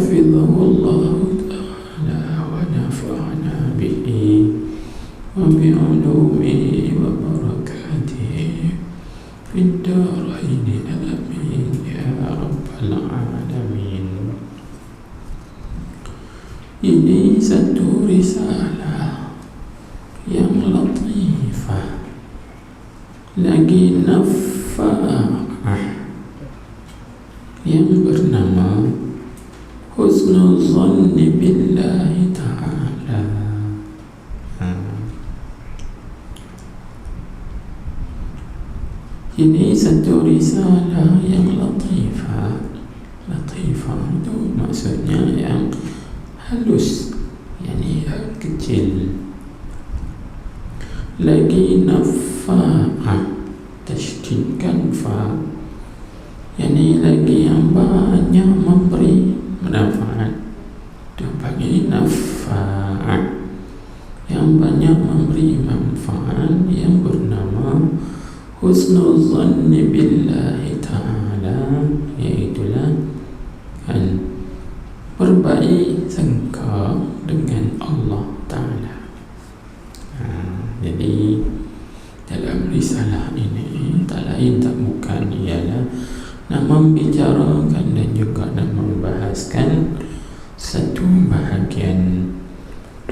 hafizahullahu ta'ala wa nafa'ana bihi wa bi'ulumihi wa barakatihi fid daraini amin ya rabbal alamin. Ini satu risalah yang latifah lagi nafa'ah yang bernama Husnul Zanni Billahi Ta'ala. Ini satu risalah yang latifah. Latifah itu maksudnya yang halus, yani yang kecil. Lagi nafa'ah, tasydidkan fa, yani lagi yang banyak memberi manfaat. Dia panggil nafa'ah, yang banyak memberi manfaat, yang bernama Husnul Zanni Billahi Ta'ala, iaitulah kan berbaik sangka dengan Allah Ta'ala. Jadi dalam risalah ini tak lain tak bukan ialah nak membicarakan dan juga nak membahaskan satu bahagian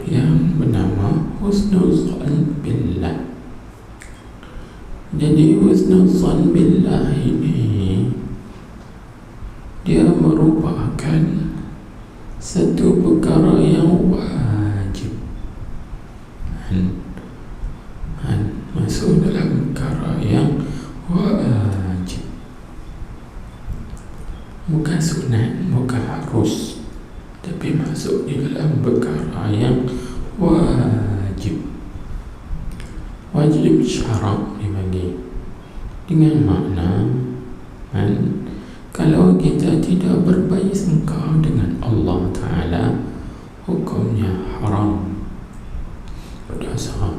yang bernama Husnul Zan Billah. Jadi Husnul Zan Billah ini dia merupakan satu perkara yang wajib, masuk dalam perkara yang wajib, bukan sunat, bukan harus, tapi masuk di dalam perkara yang wajib. Wajib syarak dibagi dengan makna kalau kita tidak berbaik sangka dengan Allah Ta'ala, hukumnya haram, berdosa.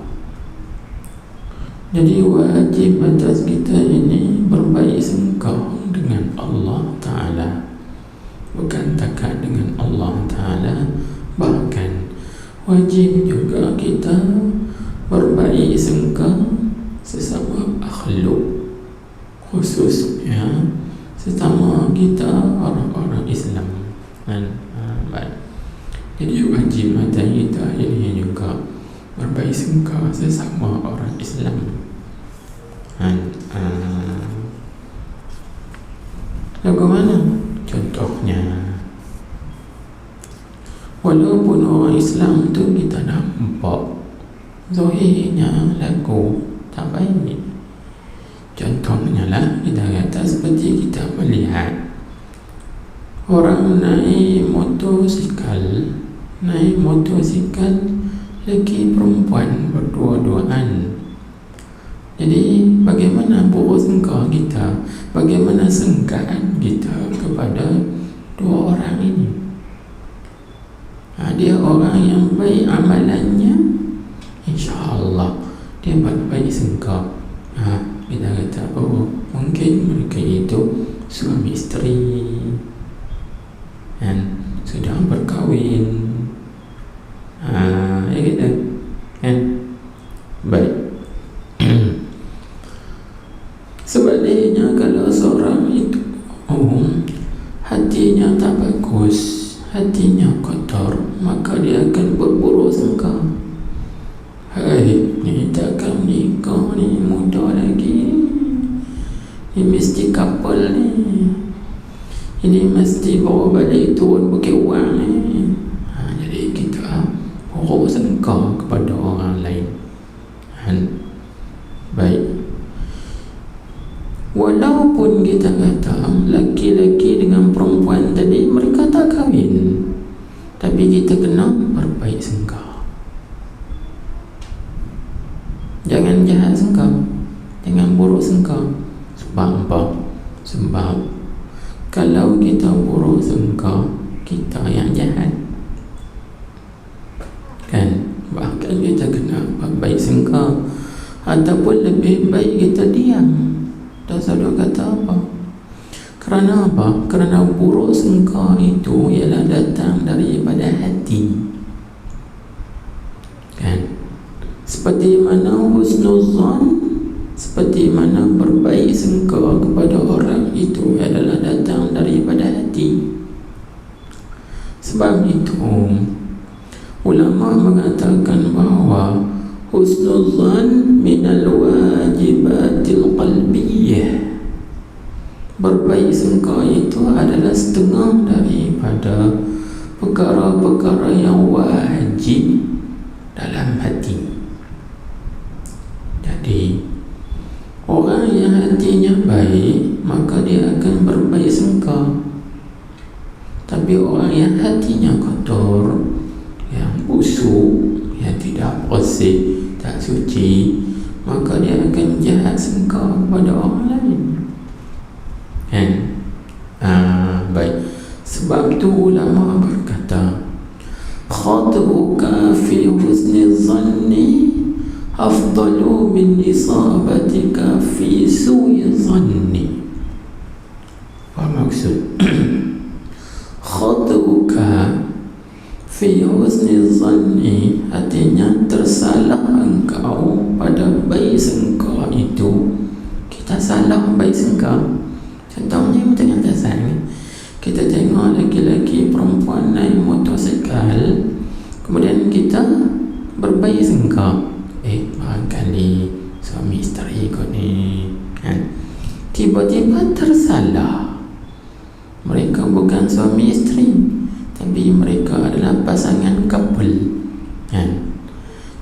Jadi wajib atas kita ini berbaik sangka dengan Allah Ta'ala, bukan takat dengan Allah Ta'ala, bahkan wajib juga kita berbaik sangka sesama makhluk, khususnya sesama kita orang-orang Islam. Baik. Jadi wajib atas kita ini juga berbaik sangka sesama orang Islam. Bagaimana contohnya? Walaupun orang Islam tu kita nampak zahirnya lagu tak baik, contohnya lah kita kata seperti kita melihat orang naik motosikal lagi perempuan berdua-duaan. Jadi bagaimana buruk sangka kita, bagaimana sangkaan kita kepada dua orang ini? Dia orang yang baik amalannya, insya-Allah dia baik sangka. Kita kata mungkin mereka itu suami isteri dan sudah berkahwin. Ya kita kan baik. Sebaliknya kalau seorang itu hatinya tak bagus, hatinya kotor, maka dia akan berburuk sangka. Ni takkan nikah ni, muda lagi ni, mesti couple ni, ini mesti bawa balik turun bukit wang ni. Jadi kita buruk sangka kepada orang lain. Baik. Walaupun kita kata laki-laki dengan perempuan tadi mereka tak kahwin, tapi kita kena berbaik sangka. Jangan jahat sangka, jangan buruk sangka. Sebab apa? Sebab kalau kita buruk sangka, kita yang jahat, kan? Bahkan kita kena berbaik sangka, ataupun lebih baik kita diam. Tak salah kata apa? Kerana apa? Kerana buruk sangka itu ialah datang daripada hati, kan? Seperti mana husnuzan, seperti mana berbaik sangka kepada orang itu adalah datang daripada hati. Sebab itu ulama mengatakan bahawa husnuzan minal wajibatil qalbiyah, berbaik sangka itu adalah setengah daripada perkara-perkara yang wajib dalam hati. Jadi orang yang hatinya baik, maka dia akan berbaik sangka. Tapi orang yang hatinya kotor, yang busuk, yang tidak bersih, tak suci, maka dia akan jahat sangka kepada orang lain, kan? Baik. Sebab tu ulama berkata, khatuka fi husni zanni afdalu min isabatika fi su'i zanni. Apa maksud? Khatuka fi husni zanni, artinya tersalah engkau pada baik sangka itu. Kita salah baik sangka. Contohnya macam yang dasar ni, kita tengok lelaki perempuan naik motosikal, kemudian kita berbaik sangka, barangkali suami isteri kot ni, kan? Tiba-tiba tersalah, mereka bukan suami isteri, tapi mereka adalah pasangan couple, kan?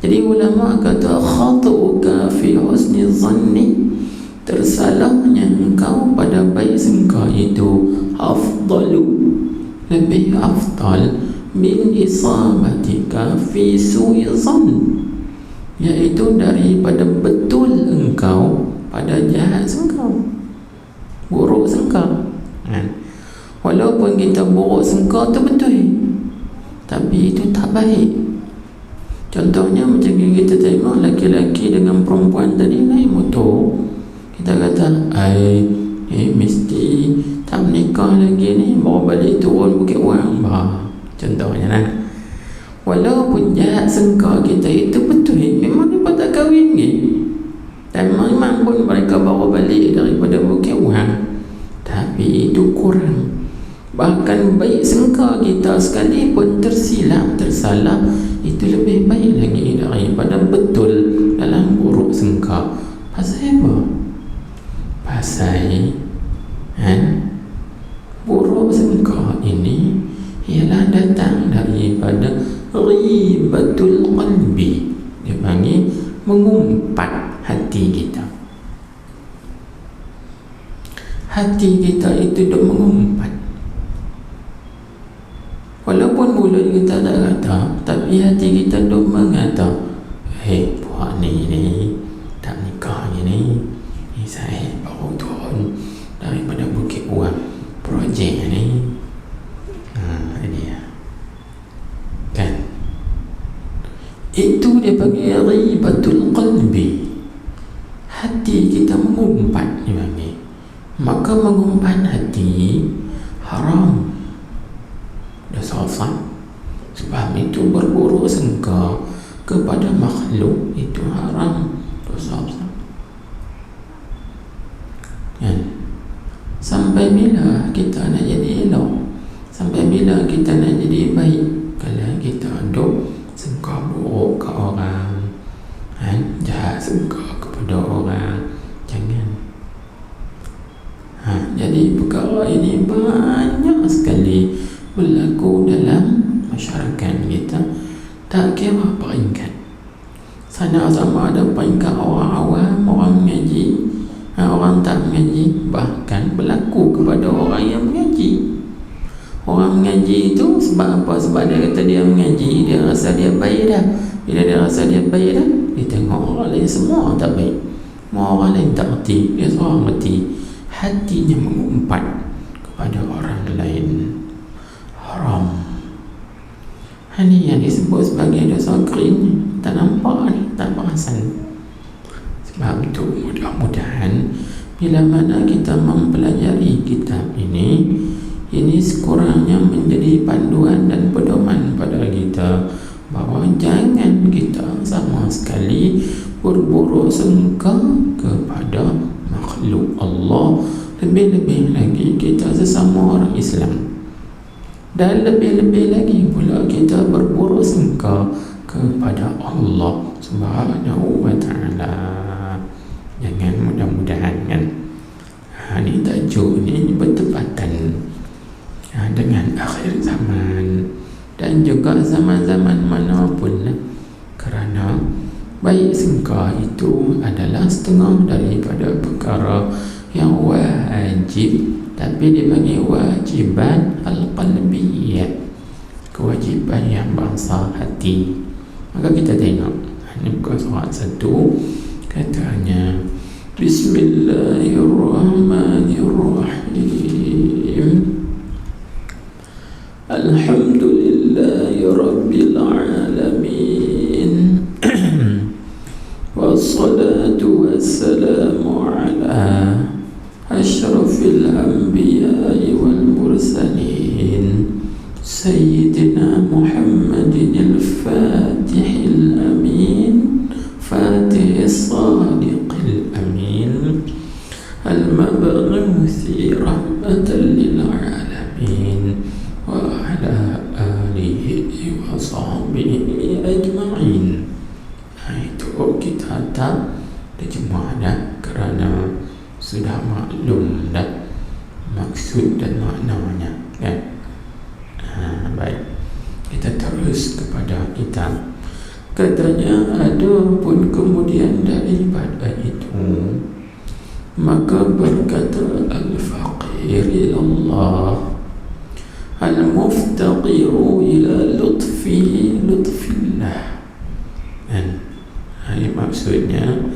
Jadi ulama kata khatu'uka fi husni zanni, tersalahnya engkau pada baik sangka itu afdalu, lebih afdal, min isabatika fi su'i zann, iaitu daripada betul engkau pada jahat sangka, buruk sangka, kan? Walaupun kita buruk sangka tu betul, tapi itu tak baik. Contohnya macam kita tengok laki-laki dengan perempuan tadi naik motor, kita kata, mesti tak menikah lagi ni, bawa balik turun Bukit Wang, contohnya lah. Walaupun jahat sangka kita itu betul, memang mereka tak kahwin ni, dan memang pun mereka bawa balik daripada Bukit Wang, tapi itu kurang. Bahkan baik sangka kita sekalipun tersilap, tersalah, itu lebih baik lagi daripada betul dalam buruk sangka. Pasal apa? Pasal buruk sangka ini ialah datang daripada ribatul qalbi. Dia panggil mengumpat hati kita. Hati kita itu duk mengumpat. Walaupun mulut kita tak kata, tapi hati kita duk mengata, buat ni tak nikah ni saya baru turun daripada Bukit Wang, projek ni. Dia kan, itu dia panggil ribatul qalbi. Hati kita mengumpat, dia panggil. Maka mengumpat hati haram, dosa besar. Sebab itu berburuk sangka kepada makhluk itu haram, dosa besar, kan? Sampai bila kita nak jadi elok? Sampai bila kita nak jadi baik? Kalau kita duk sangka buruk ke orang, jahat sangka kepada orang, jangan. Jadi perkara ini banyak sekali berlaku dalam masyarakat kita. Tak kira peringkat, sana sama ada peringkat orang awam, orang mengaji, orang tak mengaji, bahkan berlaku kepada orang yang mengaji. Orang mengaji itu sebab apa? Sebab dia kata dia mengaji, dia rasa dia baik dah. Bila dia rasa dia baik dah, dia tengok orang lain semua tak baik, semua orang lain tak erti, dia seorang erti. Hatinya mengumpat kepada orang lain, haram. Ini yang disebut sebagai dosa kering. Tak nampak ni, tak perasan. Sebab tu mudah-mudahan Bila mana kita mempelajari kitab ini sekurangnya menjadi panduan dan pedoman pada kita bahawa jangan kita sama sekali berburuk sangka kepada makhluk Allah, lebih-lebih lagi kita sesama orang Islam, dan lebih-lebih lagi pula kita berburuk sangka kepada Allah Subhanahu wa ta'ala. Jangan, mudah-mudahan kan ini tajuk ni bertepatan dengan akhir zaman dan juga zaman-zaman manapun lah. Kerana baik sangka itu adalah setengah daripada perkara yang wajib, tapi dipanggil wajiban al-qalbiyah, kewajiban yang bangsa hati. Maka kita tengok ini bukan surat 1, katanya Bismillahirrahmanirrahim. Alhamdulillahi Rabbil Alamin. Wassalatu wassalamu ala ashrafil anbiya'i wal mursalin Sayyidina Muhammadin al-Fatihil Amin, Fatihis Sadiqil Amin, Al-Mab'uthi rahmatan lil alamin, wa ala alihi wa sahbihi ajma'in. Itu kita tak terjemah dah, kerana sudah maklum dah maksud dan maknanya kan. Baik, kita terus kepada kitab. Katanya, ada pun kemudian daripada itu, maka berkata al-faqir ilallah, al-muftaqiru ila lutfillah. Dan ini maksudnya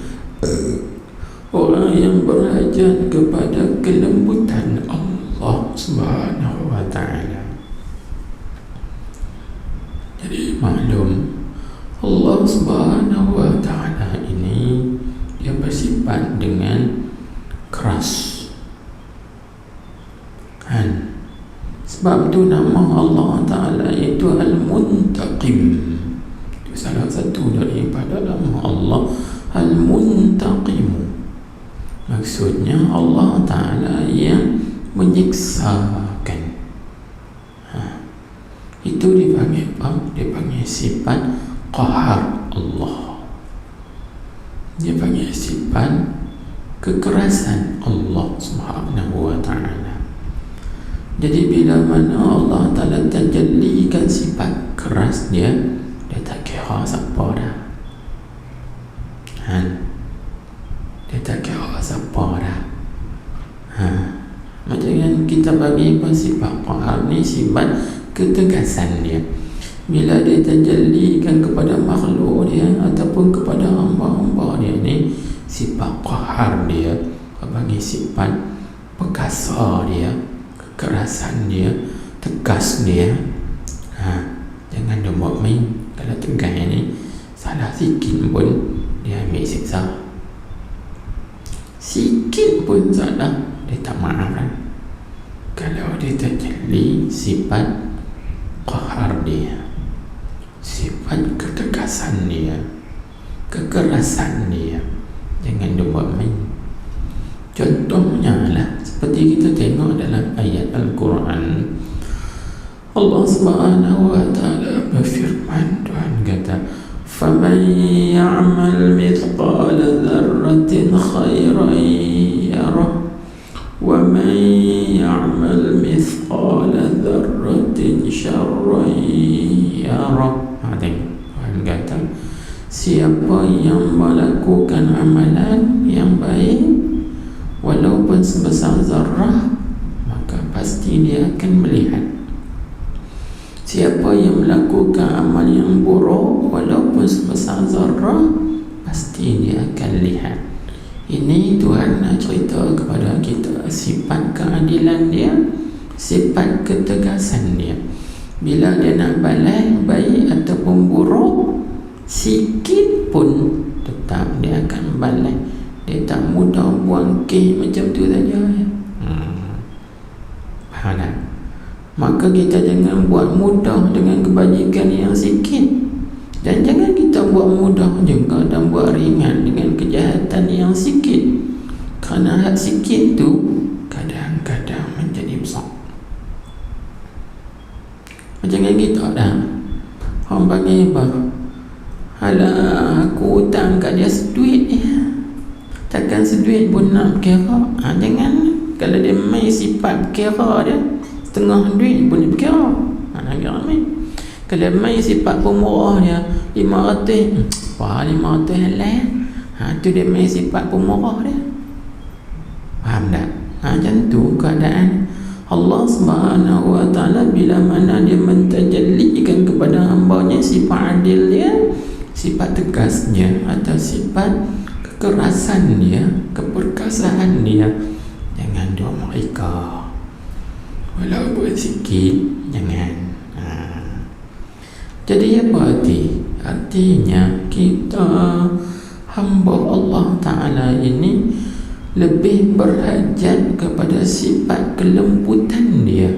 orang yang berhajat kepada kelembutan Allah Subhanahu wa ta'ala. Jadi maklum, Allah Subhanahu wa ta'ala ini dia bersifat dengan keras kan. Sebab tu nama Allah Ta'ala itu Al-Muntaqim. Itu salah satu daripada nama Allah, Al-Muntaqim. Maksudnya Allah Ta'ala yang menyiksakan. Itu dipanggil apa? Dipanggil sifat qahar Allah. Dia panggil sifat kekerasan Allah Subhanahu wa ta'ala. Jadi bila mana Allah Ta'ala terjadikan sifat keras dia tak kira siapa dah. Dia tak kira siapa dah. Macam yang kita bagi sifat qahar ni, sifat ketegasan dia. Bila dia terjadikan kepada makhluk dia ataupun kepada hamba-hamba dia ni, sifat qahar dia, bagi sifat perkasa dia, kekerasan dia, tegas dia. Jangan dia buat main. Kalau tegas ni salah sikit pun dia ambil siksa. Sikit pun salah dia tak maafkan. Kalau dia terjadi sifat qahar dia, sifat ketegasan dia, kekerasan dia, jangan dia buat main. Contohnya lah seperti kita tengok dalam ayat Al-Quran, Allah Subhanahu wa ta'ala berfirman, Tuhan kata, فَمَنْ يَعْمَلْ مِثْقَالَ ذَرَّةٍ خَيْرًا يَرَهُ وَمَنْ يَعْمَلْ مِثْقَالَ ذَرَّةٍ شَرًّا يَرَهُ. Tuhan kata, siapa yang melakukan amalan yang baik walaupun sebesar zarah, maka pasti dia akan melihat. Siapa yang melakukan amal yang buruk walaupun sebesar zarah, pasti dia akan lihat. Ini Tuhan nak cerita kepada kita sifat keadilan dia, sifat ketegasan dia. Bila dia nak balas baik ataupun buruk, sikit pun tetap dia akan balas Dia tak mudah buang kek macam tu saja. Faham tak? Maka kita jangan buat mudah dengan kebajikan yang sikit, dan jangan kita buat mudah juga dan buat ringan dengan kejahatan yang sikit. Kerana hak sikit tu kadang-kadang menjadi besar. Macam kita dah, orang panggil apa? Alah, aku hutang kat dia seduit ya, takkan seduit pun nak kira. Jangan. Kalau dia main sifat kira dia, setengah duit pun dia berkira. Nak kira main. Kalau main sifat pemurah dia 500, wah 500 halal. Tu dia main sifat pemurah dia. Faham tak? Macam tu keadaan Allah Subhanahu Wa Taala bila mana dia mentajallikan kepada hamba-Nya sifat adil dia, sifat tegasnya, atau sifat kekerasan dia, keperkasaan dia. Jangan doa mereka walaupun sikit, jangan. Jadi apa arti? Artinya kita hamba Allah Ta'ala ini lebih berhajat kepada sifat kelembutan dia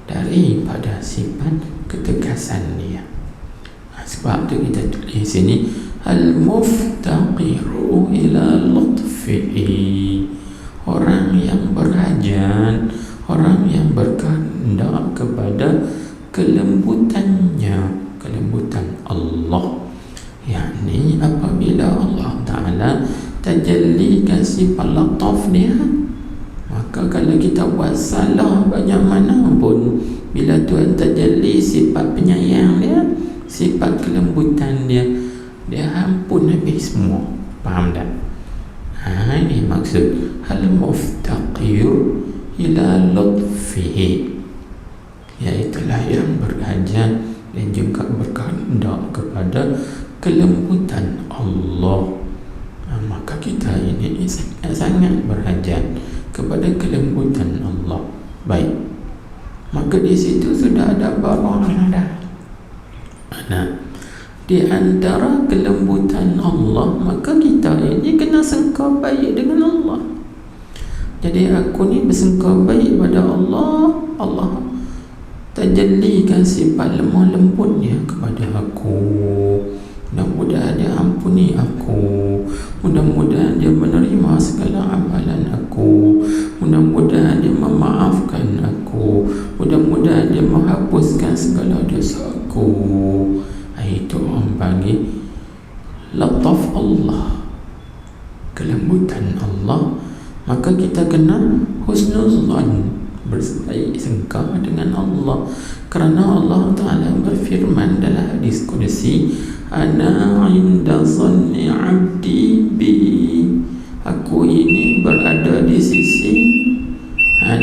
daripada sifat ketegasan dia. Sebab tu kita tulis sini al-muftaqiru ila lutfihi, orang yang berhajat, orang yang berkehendak kepada kelembutannya, kelembutan Allah. Yakni apabila Allah Ta'ala tajallikan sifat lataf dia, maka kalau kita buat salah banyak mana pun, bila Tuhan tajalli sifat penyayang dia, sifat kelembutan dia, dia ampun habis semua. Faham tak? Ini maksud al-muftaqir ila lutfihi, iaitulah yang berhajat dan juga berkehendak kepada kelembutan Allah. Maka kita ini sangat berhajat kepada kelembutan Allah. Baik, maka di situ sudah ada barang dah. Di antara kelembutan Allah, maka kita ini kena sangka baik dengan Allah. Jadi aku ni bersangka baik pada Allah, Allah tajallikan sifat lemah lembutnya kepada aku. Mudah-mudahan dia ampuni aku, mudah-mudahan dia menerima segala amalan aku, mudah-mudahan dia memaafkan aku, mudah-mudahan dia menghapuskan segala dosa aku. Itu orang panggil lataf Allah, kelembutan Allah. Maka kita kena husnuzan, berbaik sangka dengan Allah. Kerana Allah Ta'ala berfirman dalam hadis Qudsi, ana inda zanni abdi bi, aku ini berada di sisi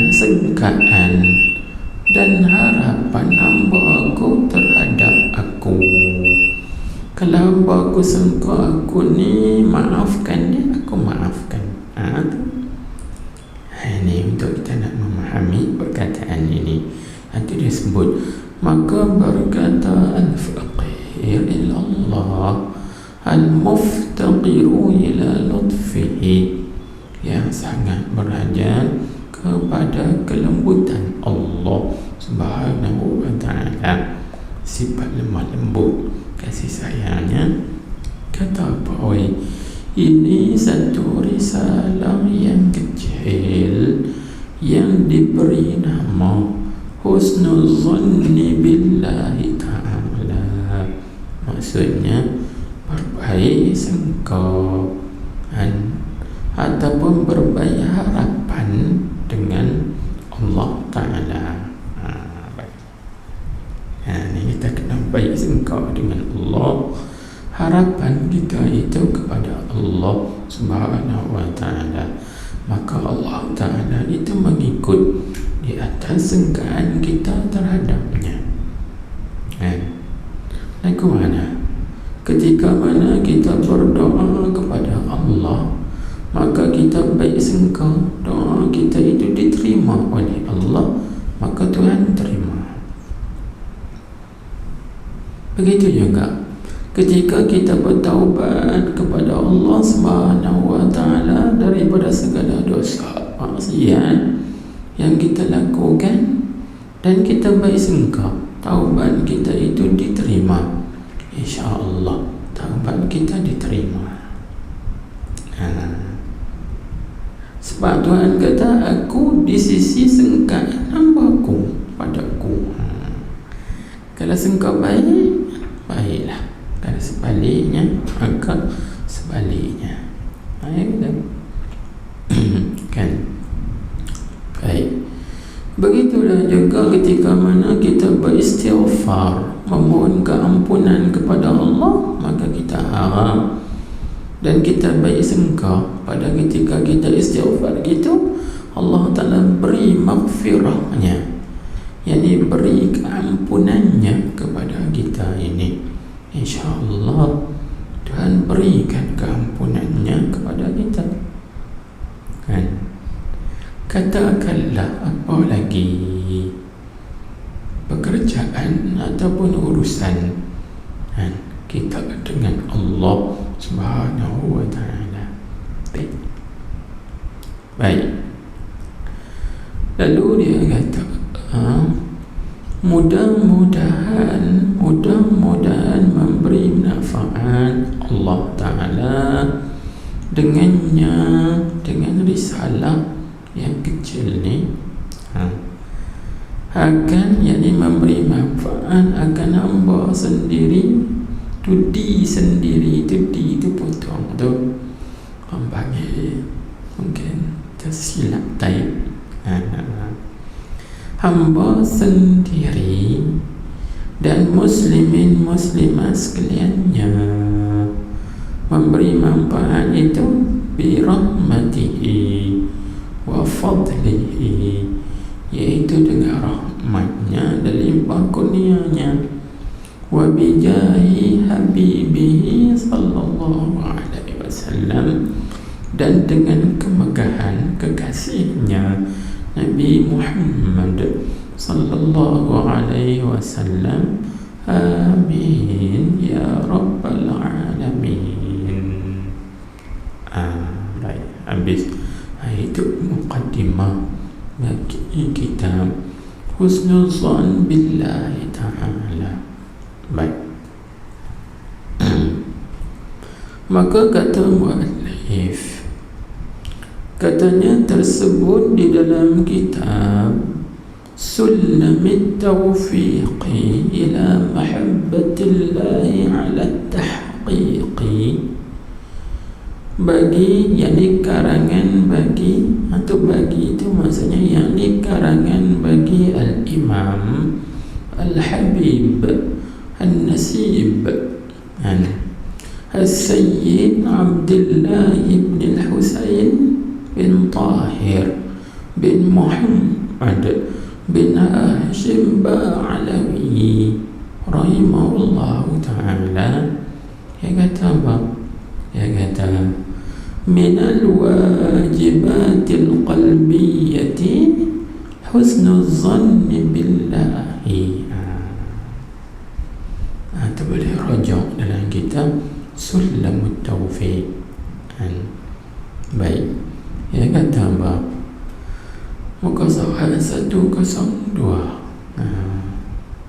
sangkaan dan harapan hamba aku terhadap aku. Kalau hamba aku sangka aku ni maafkan dia, aku maafkan. Ini untuk kita nak memahami perkataan ini. Itu dia sebut, maka berkata al-faqir ila Allah, al-muftaqiru ila lutfihi, yang sangat berhajat kepada kelembutan Allah Subhanahu Wa Ta'ala, sifat lemah lembut, kasih sayangnya. Kata apa? Ini satu risalah yang kecil yang diberi nama husnul zanni billahi ta'ala. Maksudnya berbaik sangka ataupun berbaik harapan dengan Allah Ta'ala. Ini kita kena baik sangka dengan Allah. Harapan kita itu kepada Allah Subhanahu Wa Ta'ala. Maka Allah Ta'ala itu mengikut di atas sangkaan kita terhadapnya. Lagu mana? Ketika mana kita berdoa kepada Allah, maka kita baik sangka doa kita itu diterima oleh Allah, maka Tuhan terima. Begitu juga ketika kita bertaubat kepada Allah Subhanahu wa taala daripada segala dosa maksiat yang kita lakukan, dan kita baik sangka taubat kita itu diterima, insya-Allah taubat kita diterima. Sebab Tuhan kata, aku di sisi sengkak hambaku padaku. Kalau sengkak baik, baiklah. Kalau sebaliknya, maka sebaliknya. Kan? Baik. Begitulah juga ketika mana kita beristighfar, memohon keampunan kepada Allah, maka kita harap dan kita baik sangka pada ketika kita istighfar gitu, Allah Ta'ala beri maghfirahnya, yakni beri keampunannya kepada kita ini. InsyaAllah Tuhan berikan keampunannya kepada kita. Kan? Katakanlah apa lagi pekerjaan ataupun urusan kita dengan Allah Subhanahu wa ta'ala. Baik. Lalu dia kata, mudah-mudahan memberi manfaat Allah Ta'ala dengannya, dengan risalah yang kecil ni, akan yakni memberi manfaat akan hamba sendiri. Tudi itu potong tu panggil mungkin tersilap taib. Hamba sendiri dan muslimin muslimat sekaliannya memberi manfaat itu bi rahmatihi wa fadlihi, yaitu dengan rahmatnya dan limpah kurnianya, wa bijahi habibihi sallallahu alaihi wasallam, dan dengan kemegahan kekasihnya Nabi Muhammad sallallahu alaihi wasallam. Amin ya rabbal alamin. Baik, habis itu muqaddimah bagi kitab Husnul Zan billahi ta'ala. Baik. Maka kata muallif, katanya tersebut di dalam kitab Sulamit Tawfiqi ila mahabbatillahi ala tahqiqi, bagi, yakni karangan bagi, atau bagi itu maksudnya yakni karangan bagi Al-Imam Al-Habib An-Nasib Al-Sayyid Abdullah ibn Al-Husayn bin Tahir bin Muhammad bin Hashim Ba'alawi rahimahullahu ta'ala. Dia kata apa? Dia kata, minal wajibatil qalbiyati husnul zanni billahi. Itu boleh rujuk dalam kitab Sulamut Tawfiq. Baik. Dia kata apa? Muka surat 102.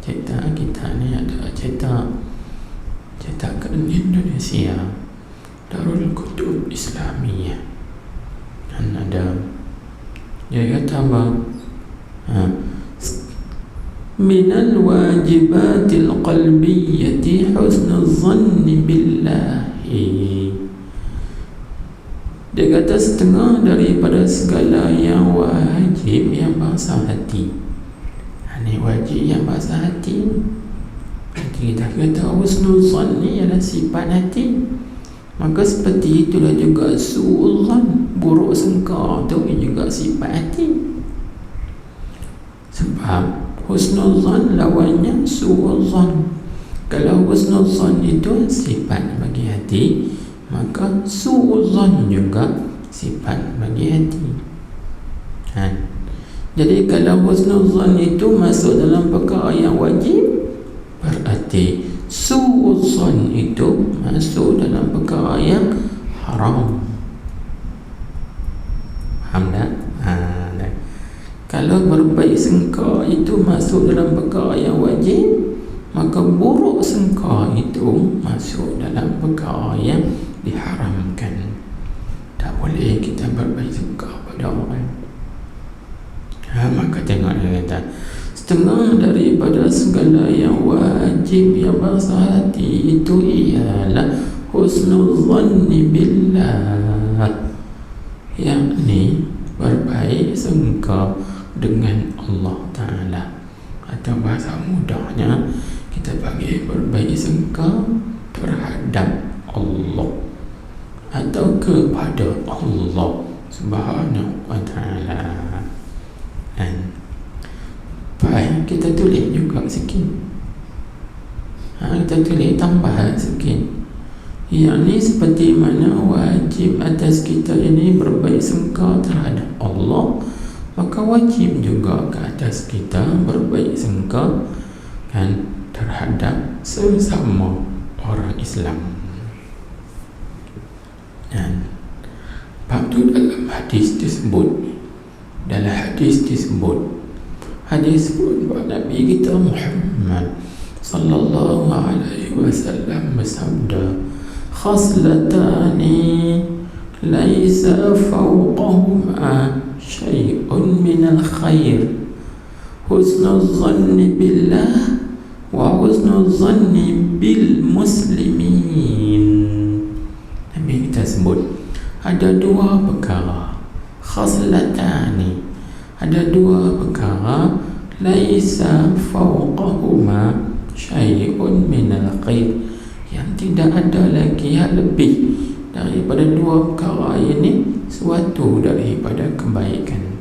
Cerita kita ni ada cetakan Indonesia, Darul Kutub Islamiyah, dan ada dia kata apa? Minal wajibatil qalbiyyati husnul zanni billahi. Dia kata setengah daripada segala yang wajib yang bahasa hati. Ini wajib yang bahasa hati. Nanti kita kata husnul zanni adalah sifat hati. Maka seperti itulah juga su'udzan, buruk sangka itu juga sifat hati. Sebab husnul zan lawannya su'udzan. Kalau husnul zan itu sifat bagi hati, maka su'udzan juga sifat bagi hati. Jadi kalau husnul zan itu masuk dalam perkara yang wajib, berarti Su'uzon itu masuk dalam perkara yang haram. Faham tak? Kalau berbaik sangka itu masuk dalam perkara yang wajib, maka buruk sangka itu masuk dalam perkara yang diharamkan. Tak boleh kita berbaik sangka pada orang. Maka tengok dia kata, setengah daripada segala yang wajib yang bahasa hati itu ialah husnul zanni billah, yakni berbaik sangka dengan Allah Ta'ala, atau bahasa mudahnya kita panggil berbaik sangka terhadap Allah atau kepada Allah Subhanahu wa Ta'ala. Baik, kita tulis juga sikit. Kita tulis tambahan sikit. Yang ni seperti mana wajib atas kita ini berbaik sangka terhadap Allah, maka wajib juga ke atas kita berbaik sangka kan terhadap sesama orang Islam. Dan bab tu dalam hadis disebut, hadis pun Nabi kita Muhammad sallallahu alaihi wasallam bersabda, khaslatani laisa fawqahuma syai'un minal khair, husnul zanni billah wa husnul zanni bil muslimin. Nabi kita sebut ada dua perkara, khaslatani, ada dua perkara, laisa fawqahuma syai'un minal khair, yang tidak ada lagi yang lebih daripada dua perkara ini suatu daripada kebaikan.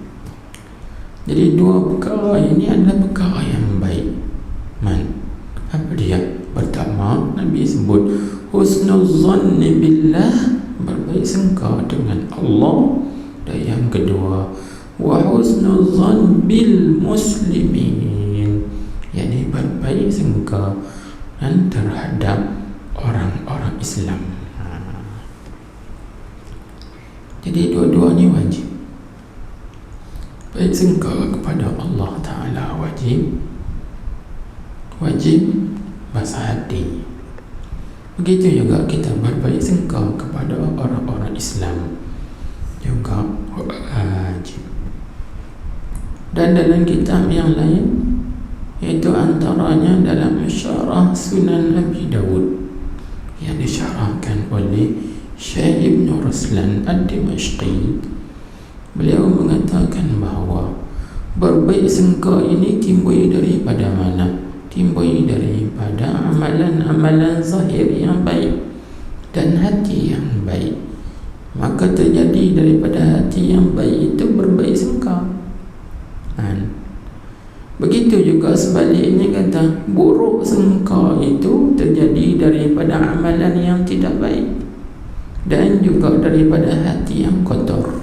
Jadi dua perkara ini adalah perkara yang baik. Apa dia? Pertama, Nabi sebut husnul zanni billah, berbaik sangka dengan Allah. Dan yang kedua, wa husnul zanni bil muslimin, yakni berbaik sangka dan terhadap orang-orang Islam. Jadi dua-dua ni wajib. Baik sangka kepada Allah Ta'ala wajib bahasa hati. Begitu juga kita berbaik sangka kepada orang-orang Islam juga wajib. Dan dalam kitab yang lain, iaitu antaranya dalam syarah Sunan Abi Dawud yang disyarahkan oleh Syekh Ibn Ruslan Ad-Dimashqi, beliau mengatakan bahawa berbaik sangka ini timbul daripada mana? Timbul daripada amalan-amalan zahir yang baik dan hati yang baik. Maka terjadi daripada hati yang baik itu berbaik sangka. Begitu juga sebaliknya kata, buruk sangka itu terjadi daripada amalan yang tidak baik dan juga daripada hati yang kotor.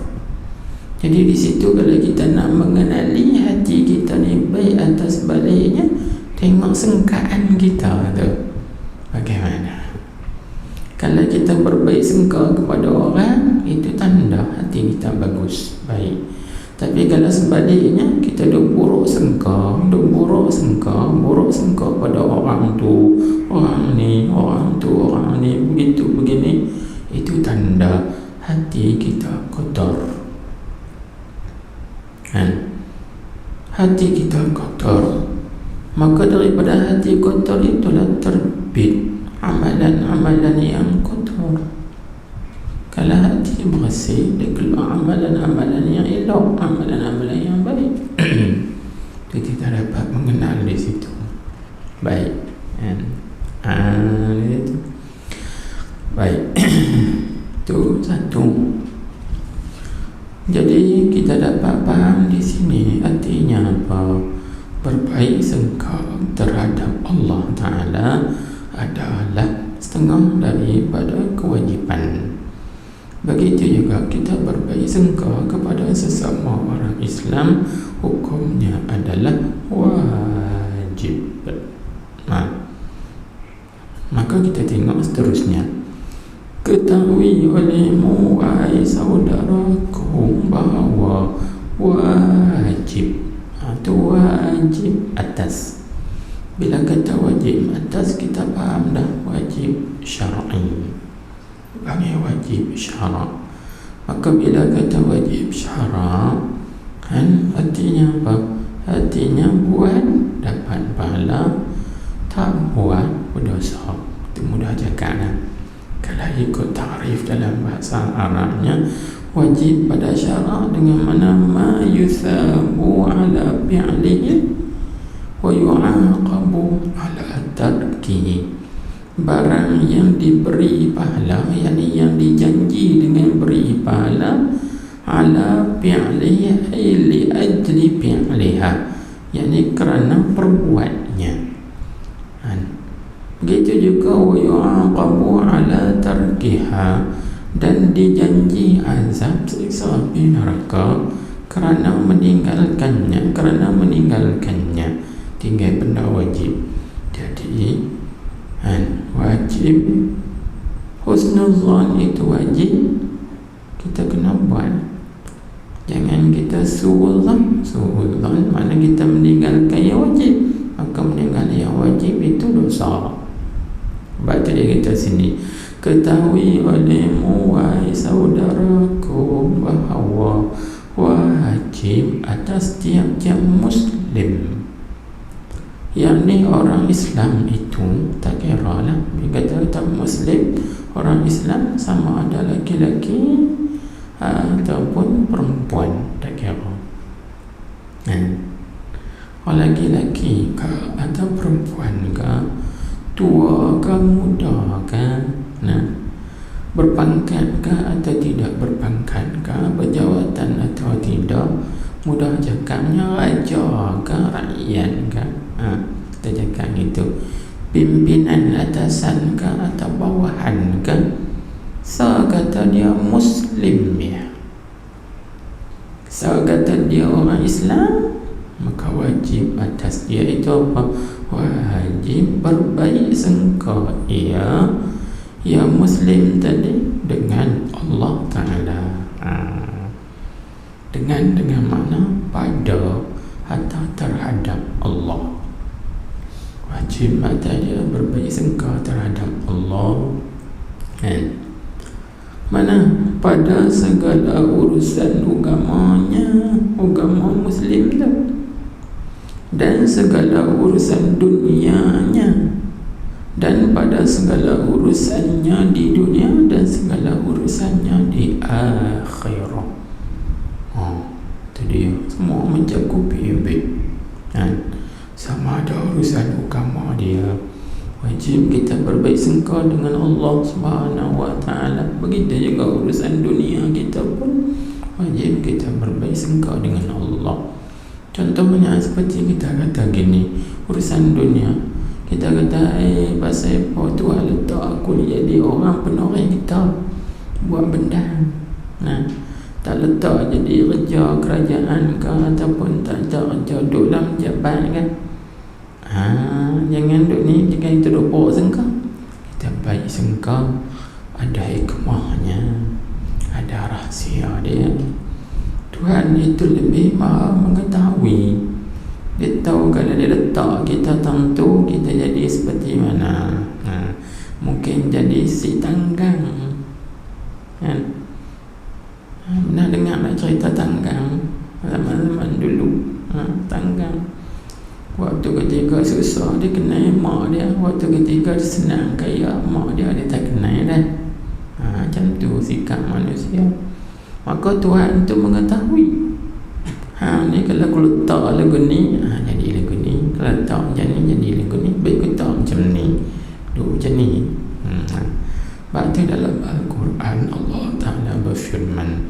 Jadi di situ kalau kita nak mengenali hati kita ni baik atau sebaliknya, tengok sangkaan kita tu bagaimana. Kalau kita berbaik sangka kepada orang, itu tanda hati kita bagus, baik. Tapi kalau sebaliknya, kita duk buruk sangka pada orang tu, orang ni, begitu begini, itu tanda hati kita kotor. Hati kita kotor, maka daripada hati kotor itulah terbit amalan-amalan yang kotor. Kalau hati bersih, dia keluar amalan-amalan yang elok, amalan-amalan yang baik. Kita dapat mengenal di situ baik. Baik. Itu satu. Jadi kita dapat faham di sini artinya apa? Berbaik sangka terhadap Allah Ta'ala adalah setengah daripada kewajipan. Begitu juga kita berbaik sangka kepada sesama orang Islam, hukumnya adalah wajib. Maka kita tengok seterusnya. Ketahui olehmu wahai saudaraku bahawa wajib, itu wajib atas. Bila kata wajib atas, kita faham dah wajib syar'i, bukan wajib syarak. Maka bila kata wajib syarak, kan artinya apa? Artinya buat dapat pahala, tak buat berdosa. Itu mudah cakap lah. Kalau ikut ta'rif dalam bahasa Arabnya, wajib pada syarak dengan mana ma yuthabu ala fi'lihi wa yu'aqabu ala tarkihi. Barang yang diberi pahala, yakni yang dijanji dengan beri pahala, ala fi'lihi li ajli fi'liha, yakni kerana perbuatnya. Begitu juga wa yu'aqabu ala tarkiha, dan dijanji azab siksa api neraka kerana meninggalkannya, tinggal benda wajib. Jadi wajib husnuzan itu wajib, kita kena buat. Jangan kita su'udzan. Su'udzan mana kita meninggalkan yang wajib, maka meninggalkan yang wajib itu dosa. Sebab tu dia kata sini, ketahui olehmu wahai saudaraku bahawa wajib atas tiap-tiap Muslim, yakni orang Islam itu, tak kira lah, dia kata Muslim, orang Islam, sama ada laki-laki ataupun perempuan, tak kira. Laki-laki ke atau perempuan ke, tua ke muda ke, berpangkat ke atau tidak berpangkat ke, berjawatan atau tidak, mudah cakapnya raja ke rakyat ke, kita cakap itu pimpinan atasan ke atau bawahan ke, kata dia Muslim ya, kata dia orang Islam, maka wajib atas dia itu apa? Wajib berbaik sangka ia, ya Muslim tadi, dengan Allah Ta'ala. Dengan mana? Pada atau terhadap Allah. Wajib atas dia berbaik sangka terhadap Allah. Mana? Pada segala urusan agamanya, agama Muslim tu, dan segala urusan dunianya, dan pada segala urusannya di dunia dan segala urusannya di akhirat. Itu dia, semua mencakupi sama ada urusan agama dia, wajib kita berbaik sangka dengan Allah Subhanahu wa Ta'ala. Begitu juga urusan dunia kita pun wajib kita berbaik sangka dengan Allah. Contohnya seperti kita kata gini, urusan dunia, kita kata pasal apa Tuhan letak aku jadi orang penoreh kita buat benda, tak letak jadi kerja kerajaan ke, ataupun tak letak kerja duduk dalam jabat kan. Jangan duduk ni, jangan kita duduk bawa sangka. Kita baik sangka ada hikmahnya, ada rahsia dia. Tuhan itu lebih maha mengetahui. Dia tahu kalau dia letak kita tentu, kita jadi seperti mana. Mungkin jadi si tanggang. Pernah dengar nak cerita tanggang zaman-zaman dulu? Tanggang, waktu ketika susah dia kenal mak dia, waktu ketika dia senang kaya mak dia tak kenal dah. Macam tu sikap manusia. Maka Tuhan tu mengetahui, ni kalau aku letak lagu ni, jadi lagu ni. Kalau letak macam ni, jadi lagu ni. Baik aku letak macam ni, duduk macam ni. Sebab tu dalam Al-Quran Allah Ta'ala berfirman,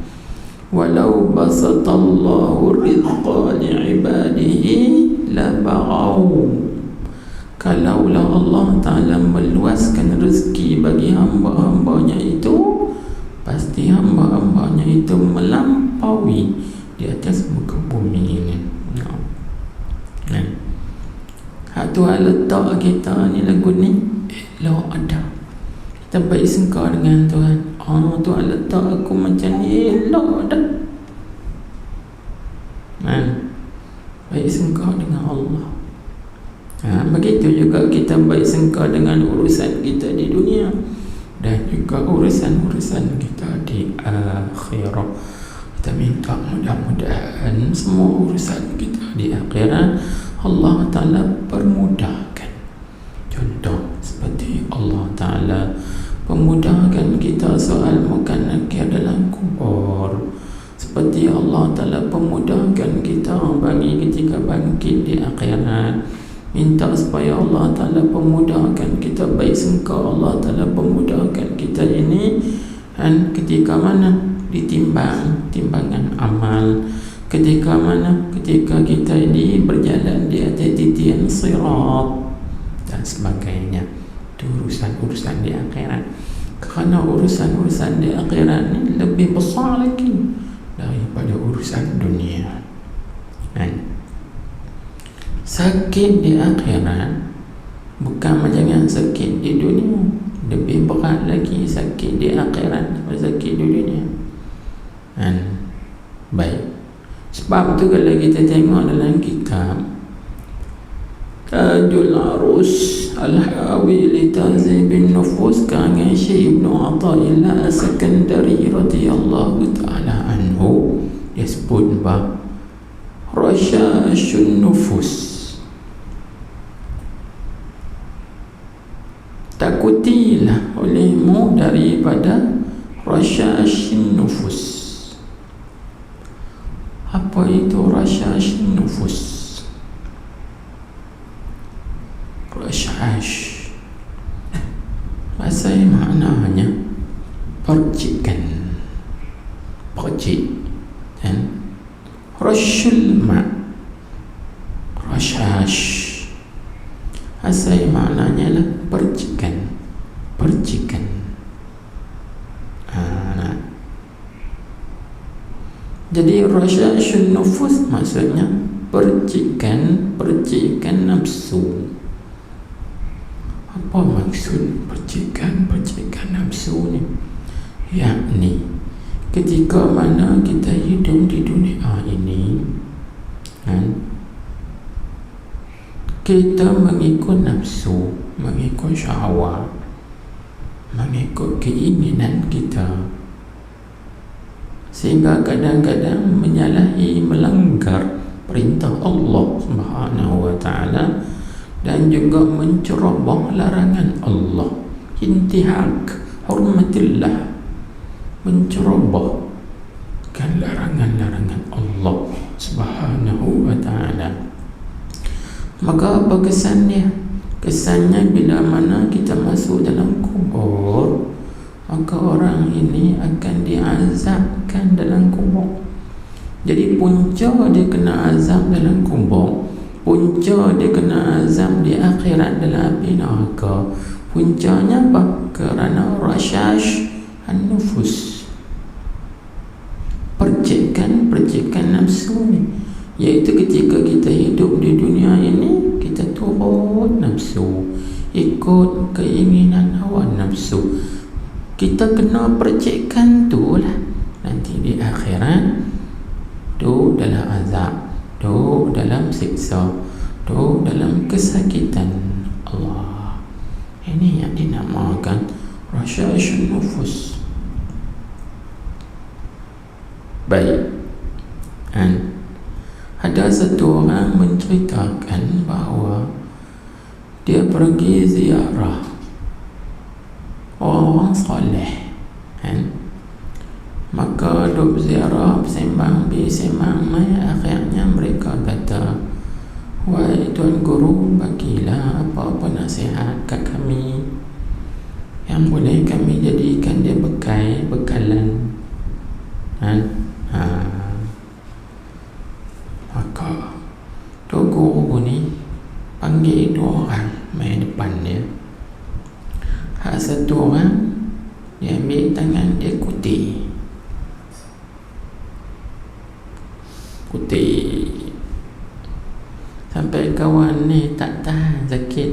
walau basatallahu rizqa li'ibadihi labaghaw. Kalaulah Allah Ta'ala meluaskan rezeki bagi hamba-hambanya itu, pasti hamba-hambanya itu melampaui di atas muka bumi ini. Tuhan letak kita ni lagu ni, elok ada. Kita baik sangka dengan Tuhan. Tuhan letak aku macam ni, elok dah. Baik sangka dengan Allah. Begitu juga kita baik sangka dengan urusan kita di dunia dan juga urusan-urusan kita di akhirat. Kita minta mudah-mudahan semua urusan kita di akhirat Allah Ta'ala permudahkan. Contoh seperti Allah Ta'ala pemudahkan kita soal makan nakir dalam kubur, seperti Allah Ta'ala pemudahkan kita bagi ketika bangkit di akhirat. Minta supaya Allah Ta'ala pemudahkan kita, baik sangka Allah Ta'ala pemudahkan kita ini, dan ketika mana ditimbang timbangan amal, ketika mana ketika kita ini berjalan di atas titian sirat dan sebagainya. Itu urusan-urusan di akhirat. Kerana urusan-urusan di akhirat ini lebih besar lagi daripada urusan dunia. Sakit di akhirat bukan macam yang sakit di dunia. Lebih berat lagi sakit di akhirat daripada sakit di dunia. Baik. Sebab tu kalau kita tengok dalam kitab Tajul Arus Al-Hawi li Tazibin Nufus karangan Syekh Ibn Athaillah As-Sakandari radhiyallahu ta'ala anhu, dia sebut bahawa Rasyashun Nufus, takutilah olehmu daripada rasyashin nufus. Apa itu rasyashin nufus? Rasyash bahasa maknanya percikan, percik, dan rasyul ma, rasyash asal maknanya lah percikan, percikan. Jadi rasyashun nufus maksudnya percikan, percikan nafsu. Apa maksud percikan, percikan nafsu ni? Yakni ketika mana kita hidup di dunia ini, kita mengikut nafsu, mengikut syahwat, mengikut keinginan kita, sehingga kadang-kadang menyalahi, melanggar perintah Allah Subhanahu wa ta'ala, dan juga menceroboh larangan Allah. Intihak hurmatillah, mencerobohkan larangan-larangan Allah Subhanahu wa ta'ala. Maka apa kesannya? Kesannya bila mana kita masuk dalam kubur, maka orang ini akan diazabkan dalam kubur. Jadi punca dia kena azab dalam kubur, punca dia kena azab di akhirat dalam api neraka. Puncanya apa? Kerana rasyash an-nufus, percikan nafsu ni. Iaitu ketika kita hidup di dunia ini, kita turut nafsu, ikut keinginan hawa nafsu. Kita kena percikan tu lah. Nanti di akhirat tu dalam azab, tu dalam siksa, tu dalam kesakitan Allah. Ini yang dinamakan rasyashun nufus. Baik. Ada satu orang menceritakan bahawa dia pergi ziarah orang soleh, maka duk ziarah, bersembang mai, akhirnya mereka kata, wahai Tuan Guru, bagilah apa-apa nasihat kat kami yang boleh kami jadikan dia bekalan. Maka Tuan Guru ni panggil dua orang main depan dia. Satu orang dia ambil tangan dia kuti sampai kawan ni tak tahan sakit,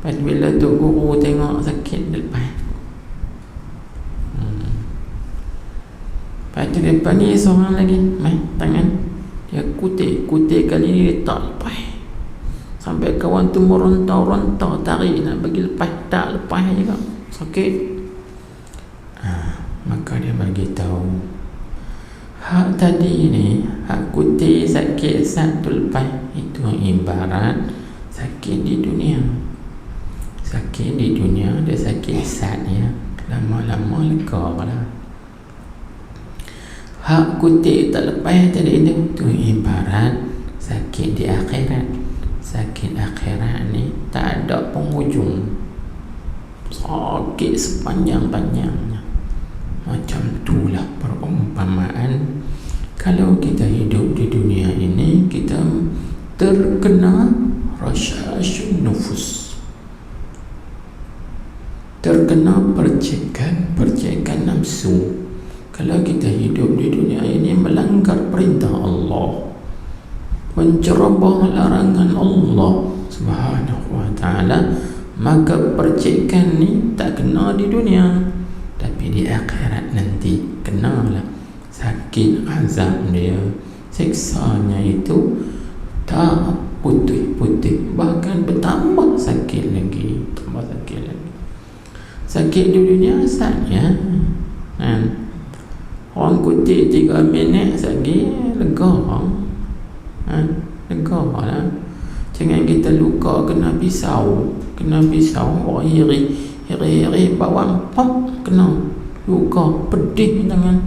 Lepas bila Tok Guru tengok sakit depan, lepas tu depan ni seorang lagi main tangan dia kutip kali ni letak lepas sampai kawan tu meronta-ronta tarik nak bagi lepas, tak lepas juga, sakit. Maka dia bagi tahu hak tadi ni, hak kutip sakit satu lepas, itu ibarat sakit di dunia. Sakit di dunia dia sakit sat ya, lama-lama lega lah. Hak kutip tak lepas tadi itu ibarat sakit di akhirat. Sakit akhirat ni tak ada penghujung, sakit sepanjang-panjangnya. Macam itulah perumpamaan kalau kita hidup di dunia ini, kita terkena rasyasyun nufus, terkena percikan nafsu. Kalau kita hidup di dunia ini melanggar perintah Allah, menceroboh larangan Allah Subhanahu wa ta'ala, maka percikan ni tak kena di dunia, tapi di akhirat nanti kenalah. Sakit azab dia, siksanya itu tak putih-putih, bahkan bertambah sakit lagi, tambah sakit lagi. Sakit di dunia saja orang kutip 3 minit lagi lega, lega lah. Jangan kita luka kena pisau iri bawang pop kena luka, pedih tangan,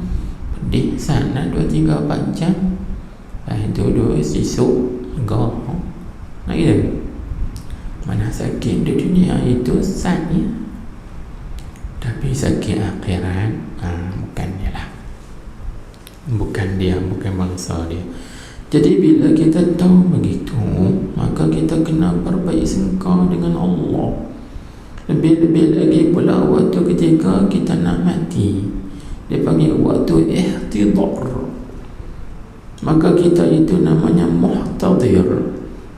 pedih sana 2-3-4 jam, itu 2 esok lega. Nak gitu. Mana sakit di dunia itu saja, tapi sakit akhirat bukan dia lah, bukan bangsa dia. Jadi bila kita tahu begitu, maka kita kena berbaik sangka dengan Allah. Lebih-lebih lagi pula waktu ketika kita nak mati, dia panggil waktu ihtidar. Maka kita itu namanya muhtadir.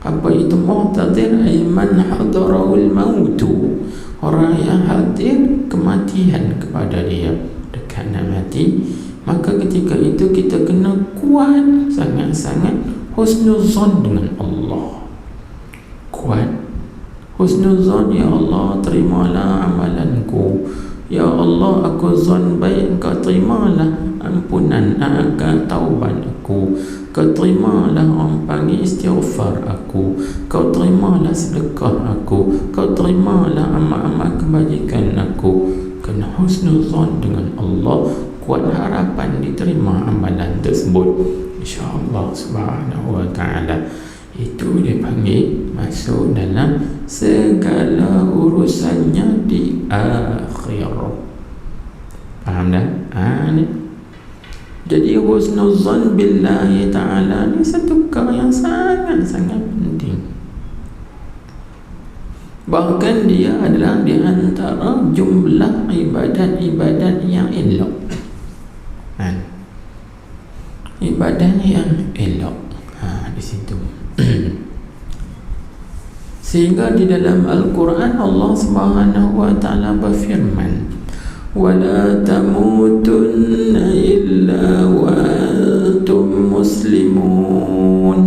Apa itu muhtadir? Ay man hadarahul mautu, orang yang hadir kematian kepada dia, dekat nak mati. Maka ketika itu kita kena kuat sangat-sangat husnuzan dengan Allah. Kuat husnuzan, ya Allah terimalah amalanku, ya Allah aku zon baik, Engkau terimalah ampunan taubat aku, Kau terimalah orang panggil istighfar aku, Kau terimalah sedekah aku, Kau terimalah amal-amal kebajikan aku. Kena husnuzan dengan Allah, kuat harapan diterima amalan tersebut insya-Allah subhanahu wa ta'ala. Itu dia panggil masuk dalam segala urusannya di akhir. Faham dah? Ni. Jadi husnuzan billahi ta'ala ni satu perkara yang sangat-sangat penting. Bahkan dia adalah di antara jumlah ibadat-ibadat yang elok. Ibadat yang elok di situ. Sehingga di dalam Al-Quran Allah Subhanahu wa ta'ala berfirman, wala tamutunna illa wa antum muslimun.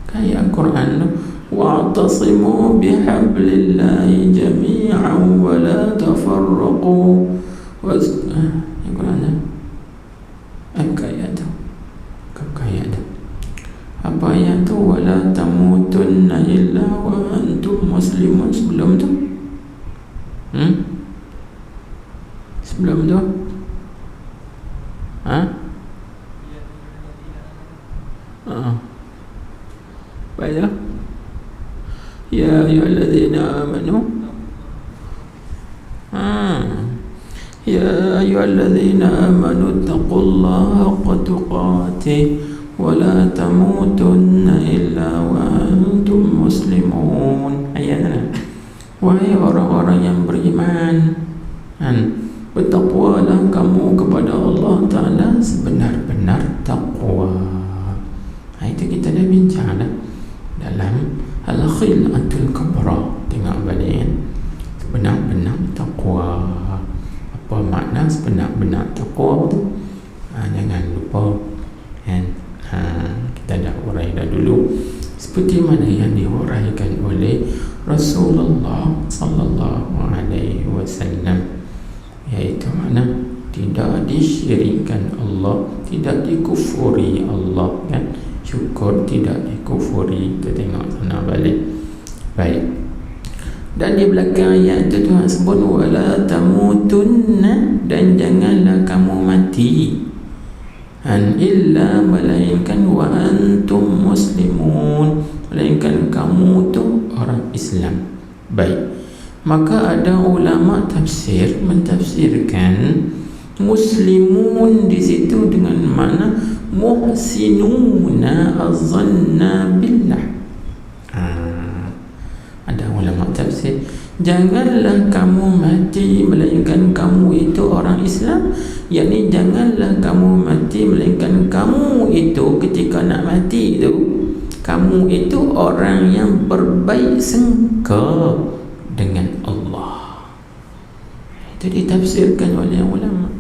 Kayak Quran, wa'tasimu bihablillahi jami'an wa la tafarraqu. Apa ayat tu? Wala tamutunna illa wa antum muslimun. Sebelum tu sebelum tu baiklah. Ya ayyuhalladzina amanu ya ayyuhalladzina amanu taqullaha haqqa tuqatih wa la tamutunna illa wa antum muslimun. Ayatnya, wahai orang-orang yang beriman, bertakwalah kamu kepada Allah Ta'ala sebenar-benar takwa. Itu kita dah bincang dah dalam Al-Khil'atul Kubra. Tengok balik Rasulullah sallallahu alaihi wasallam, yaitu mana tidak disyirikkan Allah, tidak dikufuri Allah, kan? Syukur tidak dikufuri. Kita tengok sana balik. Baik. Dan di belakang ayat itu Tuhan sebut wala tamutunna, dan janganlah kamu mati illa melainkan wa antum muslimun, melainkan kamu tu orang Islam. Baik. Maka ada ulama tafsir mentafsirkan muslimun di situ dengan makna muhsinuna az-zanna billah. Ada ulama tafsir, janganlah kamu mati melainkan kamu itu orang Islam, yakni janganlah kamu mati melainkan kamu itu ketika nak mati itu, kamu itu orang yang berbaik sangka dengan Allah. Itu ditafsirkan oleh ulama.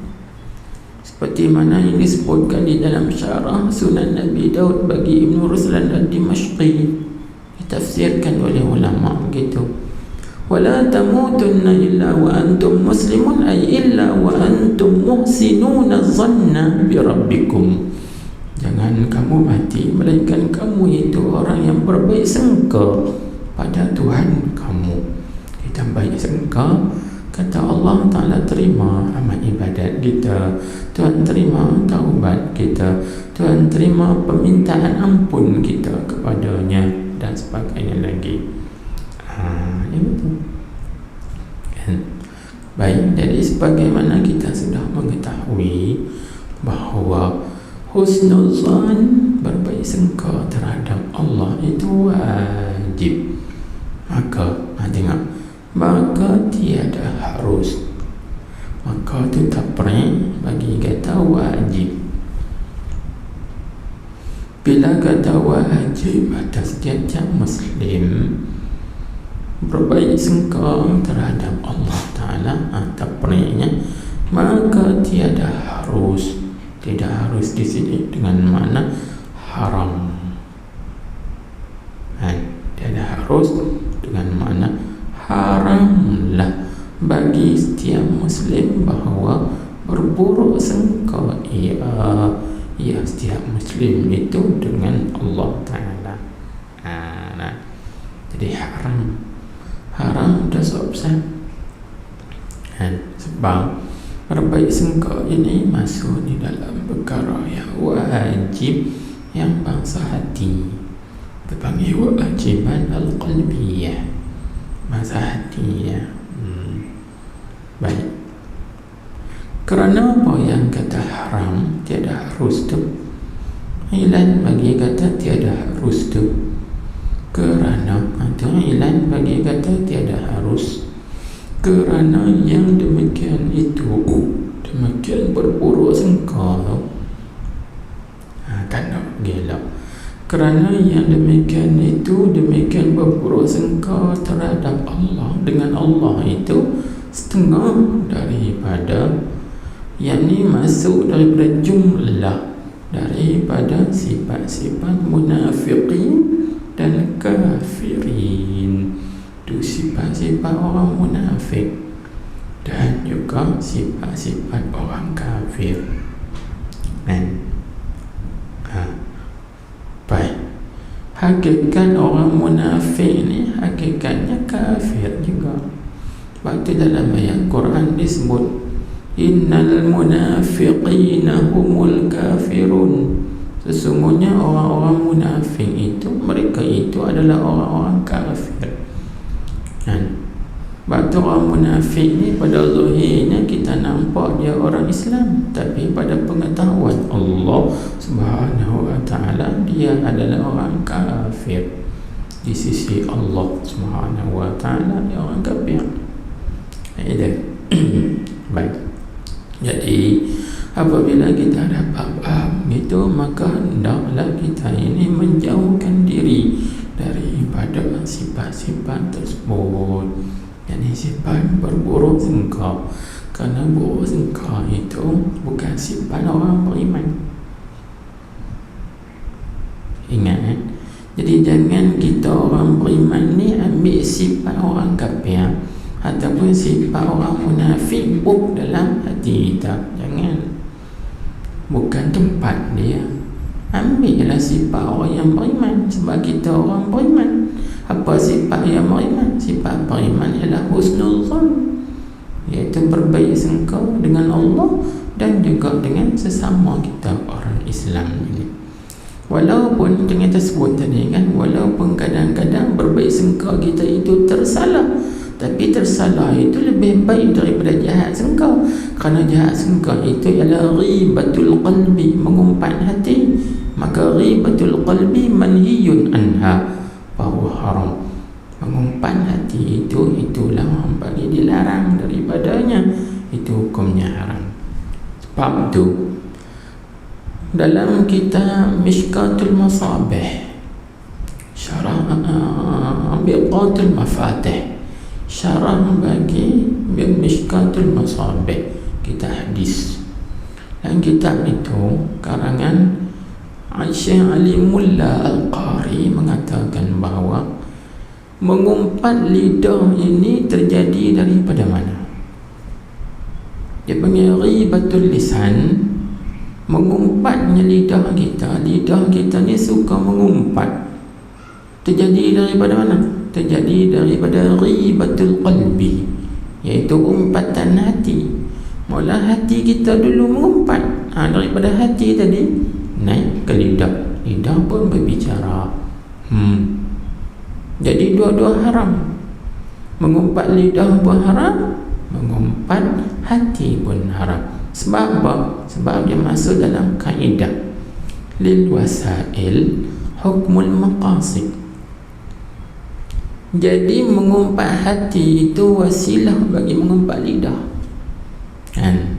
Seperti mana yang disebutkan di dalam syarah Sunan Nabi Daud bagi Ibn Ruslan ad-Dimashqi, ditafsirkan oleh ulama begitu. Wala tamutunna illa wa antum muslimun, ay illa wa antum muhsinuna zanna bi rabbikum. Jangan kamu mati melainkan kamu itu orang yang berbaik sangka pada Tuhan kamu. Kita baik sangka, kata Allah Ta'ala terima amal ibadat kita, Tuhan terima taubat kita, Tuhan terima permintaan ampun kita kepadanya, dan sebagainya lagi. Ya betul kan? Baik, jadi sebagaimana kita sudah mengetahui bahawa husnuzan, berbaik sangka terhadap Allah itu wajib. Maka tengok, maka tiada harus, maka itu taprih bagi kata wajib. Bila kata wajib atas setiap Muslim berbaik sangka terhadap Allah Ta'ala, taprihnya, maka tiada harus. Tidak harus di sini dengan makna haram. Tiada harus dengan makna haramlah bagi setiap Muslim bahawa berburuk sangka ia setiap Muslim itu dengan Allah Ta'ala. Jadi haram dosa besar. Sebab berbaik sangka ini masuk di dalam perkara yang wajib, yang bangsa hati, dipanggil wajiban al-qalbiyah, bangsa hati ya. Baik. Kerana apa yang kata haram tiada harus tu? Ilan bagi kata tiada harus tu. Kerana itu ilan bagi kata tiada harus, kerana yang demikian itu demikian berburuk sangka. Kan gelap. Kerana yang demikian itu demikian berburuk sangka terhadap Allah, dengan Allah itu setengah daripada, yakni masuk daripada jumlah daripada sifat-sifat munafiqin dan kafirin. Itu sifat-sifat orang munafik dan juga sifat-sifat orang kafir. Baik. Hakikat orang munafik ni hakikatnya kafir juga. Waktu dalam ayat Quran disebut innal munafiqina humul kafirun. Sesungguhnya orang-orang munafik itu, mereka itu adalah orang-orang kafir. Waktu orang munafik ni pada zahirnya kita nampak dia orang Islam, tapi pada pengetahuan Allah Subhanahu wa Ta'ala dia adalah orang kafir. Di sisi Allah Subhanahu wa Ta'ala dia orang kafir. Baik. Jadi apabila kita dapat faham itu, maka hendaklah kita ini menjauhkan diri daripada sifat-sifat tersebut, yakni sifat berburuk sangka. Kerana buruk sangka itu bukan sifat orang beriman. Ingat, jadi jangan kita kita orang beriman ni ambil sifat orang kafir ataupun sifat orang munafik buk dalam hati kita. Jangan, bukan tempat dia. Ambillah sifat orang yang beriman, sebab kita orang beriman. Apa sifat yang beriman? Sifat beriman ialah husnul zon, iaitu berbaik sangka dengan Allah dan juga dengan sesama kita orang Islam ini. Walaupun dengan tersebut tadi kan, walaupun kadang-kadang berbaik sangka kita itu tersalah, tapi tersalah itu lebih baik daripada jahat sangka. Kerana jahat sangka itu ialah ribatul qalbi, mengumpat hati. Maka ribatul qalbi manhiyun anha, bahawa haram. Mengumpat hati itulah bagi dilarang daripadanya, itu hukumnya haram. Sebab tu dalam kitab Mishkatul Masabih, syarah Biqatul Mafatih, syarah bagi Mishkatul Masabih, kitab hadis. Dan kitab itu karangan Syekh Ali Mulla Al-Qari mengatakan bahawa mengumpat lidah ini terjadi daripada mana? Dia panggil ribatul lisan, mengumpatnya lidah kita. Lidah kita ni suka mengumpat. Terjadi daripada mana? Terjadi daripada ribatul qalbi, iaitu umpatan hati. Mula hati kita dulu mengumpat, daripada hati tadi naik ke lidah, lidah pun berbicara. Jadi dua-dua haram. Mengumpat lidah pun haram, mengumpat hati pun haram. Sebab apa? Sebab dia masuk dalam kaedah lil wasail hukmul maqasid. Jadi mengumpat hati itu wasilah bagi mengumpat lidah. Kan?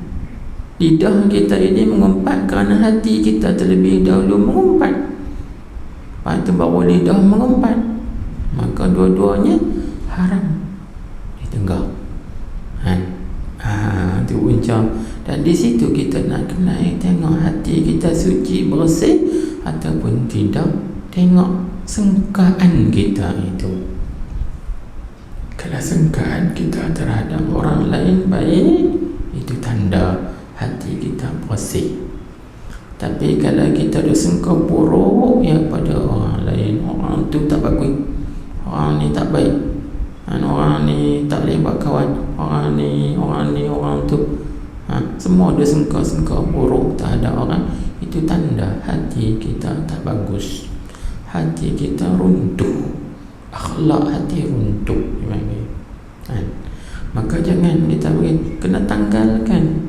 Lidah kita ini mengumpat kerana hati kita terlebih dahulu mengumpat. Lepas itu baru lidah mengumpat. Maka dua-duanya haram ditenggak. Itu punca. Dan di situ kita nak kena tengok hati kita suci bersih ataupun tidak. Tengok sengkaan kita itu. Kalau sengkaan kita terhadap orang lain baik, itu tanda hati kita bersih. Tapi kalau kita ada sangka buruk ya pada orang lain, orang tu tak bagus, orang ni tak baik, orang ni tak boleh buat kawan, orang tu, semua ada sangka buruk terhadap orang, itu tanda hati kita tak bagus, hati kita runtuh, akhlak hati runtuh. Maka jangan kita kena tanggalkan,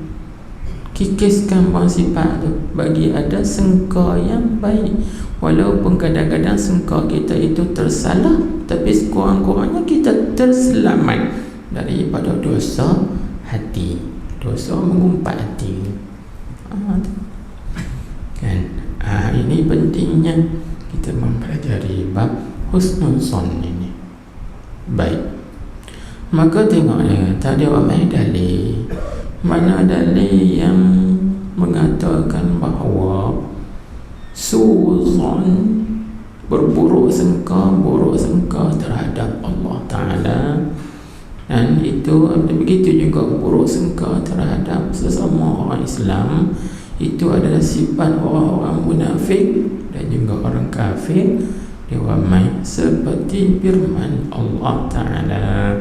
kikiskan buang sifat tu, bagi ada sangka yang baik. Walaupun kadang-kadang sangka kita itu tersalah, tapi sekurang-kurangnya kita terselamat daripada dosa hati, dosa mengumpat hati. Kan? Ini pentingnya kita mempelajari bab husnul zon ini. Baik. Maka tengok tadi ramai dalil. Mana dalil yang mengatakan bahawa suuzon, buruk sangka terhadap Allah Ta'ala, dan itu begitu juga buruk sangka terhadap sesama orang Islam, itu adalah sifat orang-orang munafik dan juga orang kafir. Dia ramai seperti firman Allah Ta'ala,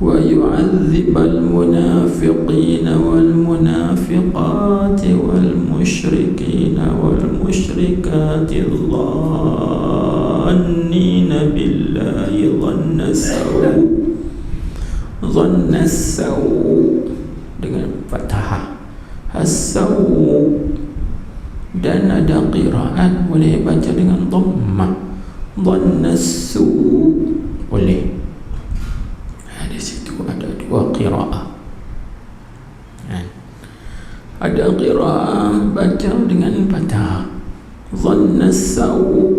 وَيُعَذِّبَ الْمُنَافِقِينَ وَالْمُنَافِقَاتِ وَالْمُشْرِكِينَ وَالْمُشْرِكَاتِ الظَّانِّينَ بِاللَّهِ ظَنَّ السَّوْءِ dengan fathah as-saw', dan ada qiraat boleh baca dengan dhammah dhanna as-su' boleh. Di situ ada dua qiraat. Ada qiraat baca dengan fathah dhanna as-saw',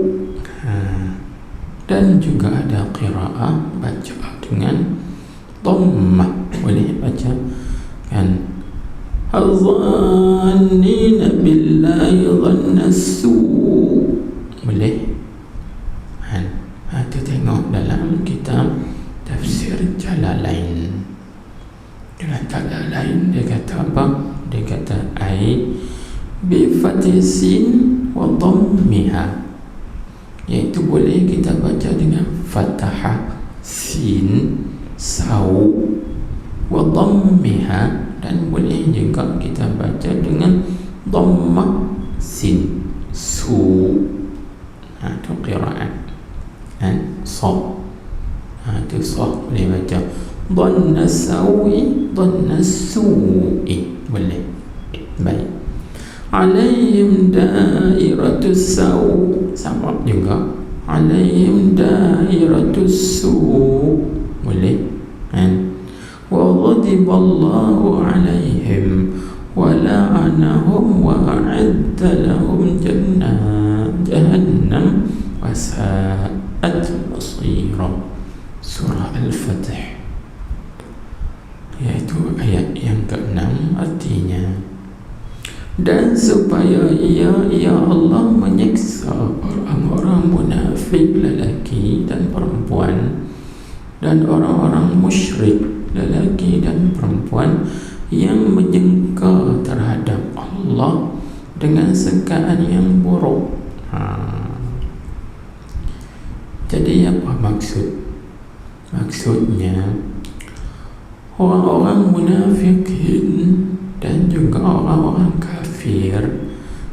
dan juga ada qiraat baca dengan dhammah, boleh baca kan, al-dhannina billahi dhanna as-su', boleh. Jalalain. Dalam Jalalain dia kata apa? Dia kata ai bi fathi sin wa dhammiha, iaitu boleh kita baca dengan fathah sin sau wa dhammiha, dan boleh juga kita baca dengan dhammah sin su. Itu qiraat so. Itu so boleh baca dhanna sawi dhanna su'i, boleh. Baik. Alaihim dairatus saw, sama juga alaihim dairatus su', boleh kan. Wa ghadiballahu alaihim wa la'anahum wa a'adda lahum jahannam wa sa'at masira. Surah Al-Fath, yaitu ayat yang ke-6, artinya dan supaya ia Allah menyiksa orang-orang munafik lelaki dan perempuan, dan orang-orang musyrik lelaki dan perempuan yang menyangka terhadap Allah dengan sangkaan yang buruk. Jadi apa maksudnya? Orang-orang munafikin dan juga orang-orang kafir,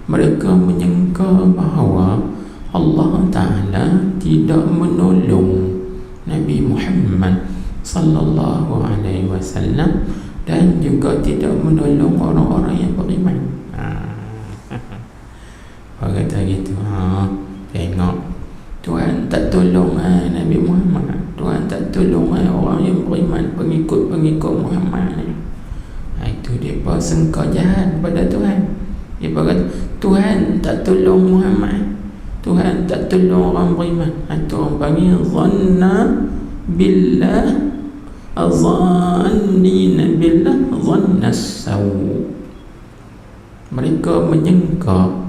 mereka menyangka bahawa Allah Ta'ala tidak menolong Nabi Muhammad sallallahu alaihi wasallam, dan juga tidak menolong orang-orang yang beriman. Orang kata gitu, tengok Tuhan tak tolong Nabi Muhammad, Tuhan tak tolong orang yang beriman, pengikut-pengikut Muhammad ni. Itu dia sangka jahat pada Tuhan. Dia kata Tuhan tak tolong Muhammad, Tuhan tak tolong orang beriman. Itu orang panggil zanna billah, azannina billah zanna saw. Mereka menyangka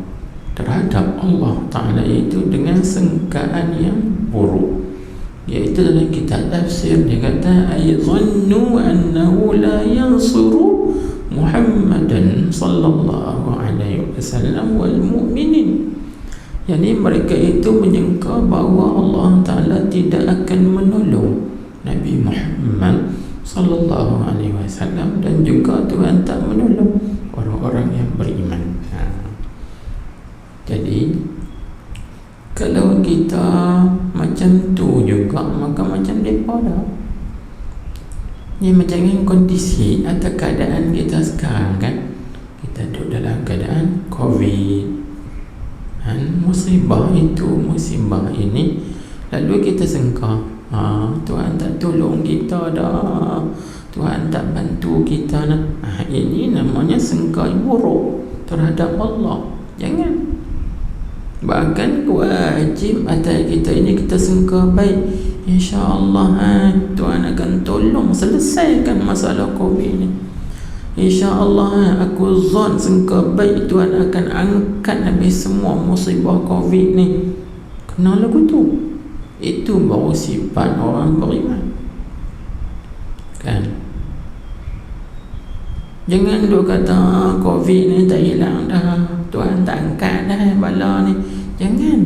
terhadap Allah Ta'ala itu dengan sangkaan yang buruk. Iaitu dalam kitab tafsir dia kata ayzannu annahu la yansuru Muhammadan sallallahu alaihi wasallam wal mu'minin. Yani mereka itu menyangka bahawa Allah Ta'ala tidak akan menolong Nabi Muhammad sallallahu alaihi wasallam, dan juga Tuhan tak menolong orang-orang yang beriman. Jadi kalau kita macam tu juga, maka macam mereka dah. Ni macam ni kondisi atau keadaan kita sekarang kan. Kita duduk dalam keadaan COVID, dan musibah itu, musibah ini, lalu kita sangka Tuhan tak tolong kita dah, Tuhan tak bantu kita dah. Ini namanya sangka buruk terhadap Allah. Jangan. Bahkan wajib atas kita ini kita sangka baik, insya-Allah Tuhan akan tolong selesaikan masalah COVID ni. Insya-Allah aku zon sangka baik Tuhan akan angkat habis semua musibah COVID ni. Kena lagu tu. Itu baru sifat orang beriman. Kan? Jangan duk kata COVID ni tak hilang dah, Tuhan tak angkat dah bala ni. Jangan.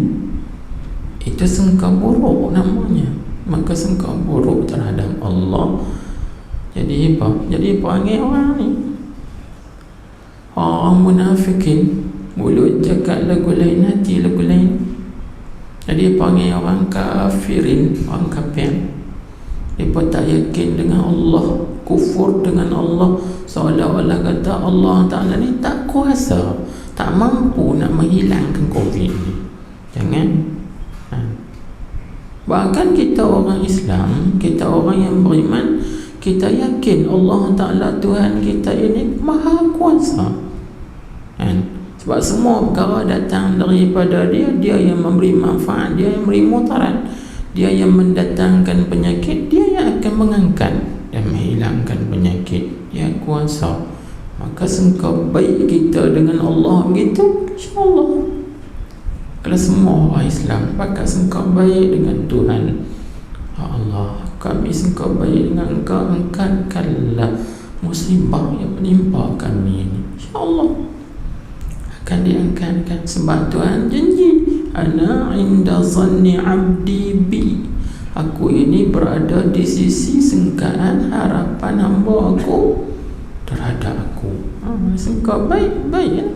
Itu sangka buruk namanya. Maka sangka buruk terhadap Allah. Jadi apa? Jadi panggil orang ni, orang munafikin, mulut cakap lagu lain, hati lagu lain. Jadi panggil orang kafirin, orang kafir. Mereka tak yakin dengan Allah, kufur dengan Allah, seolah-olah kata Allah Ta'ala ni tak kuasa, tak mampu nak menghilangkan COVID ni. Jangan. Bahkan kita orang Islam, kita orang yang beriman, kita yakin Allah Ta'ala Tuhan kita ini maha kuasa. Sebab semua perkara datang daripada Dia. Dia yang memberi manfaat, Dia yang memberi mudarat, Dia yang mendatangkan penyakit, Dia yang akan mengangkat dan menghilangkan penyakit. Dia kuasa. Maka sangka baik kita dengan Allah begitu, insya-Allah. Kalau semua orang Islam pakat sangka baik dengan Tuhan, Allah, kami sangka baik dengan engkau, angkatkanlah musibah yang menimpa kami ini. InsyaAllah akan diangkatkan, sebab Tuhan janji, ana inda zanni abdi bi, aku ini berada di sisi sangkaan harapan hamba aku terhadap aku. Sangka baik-baik ya.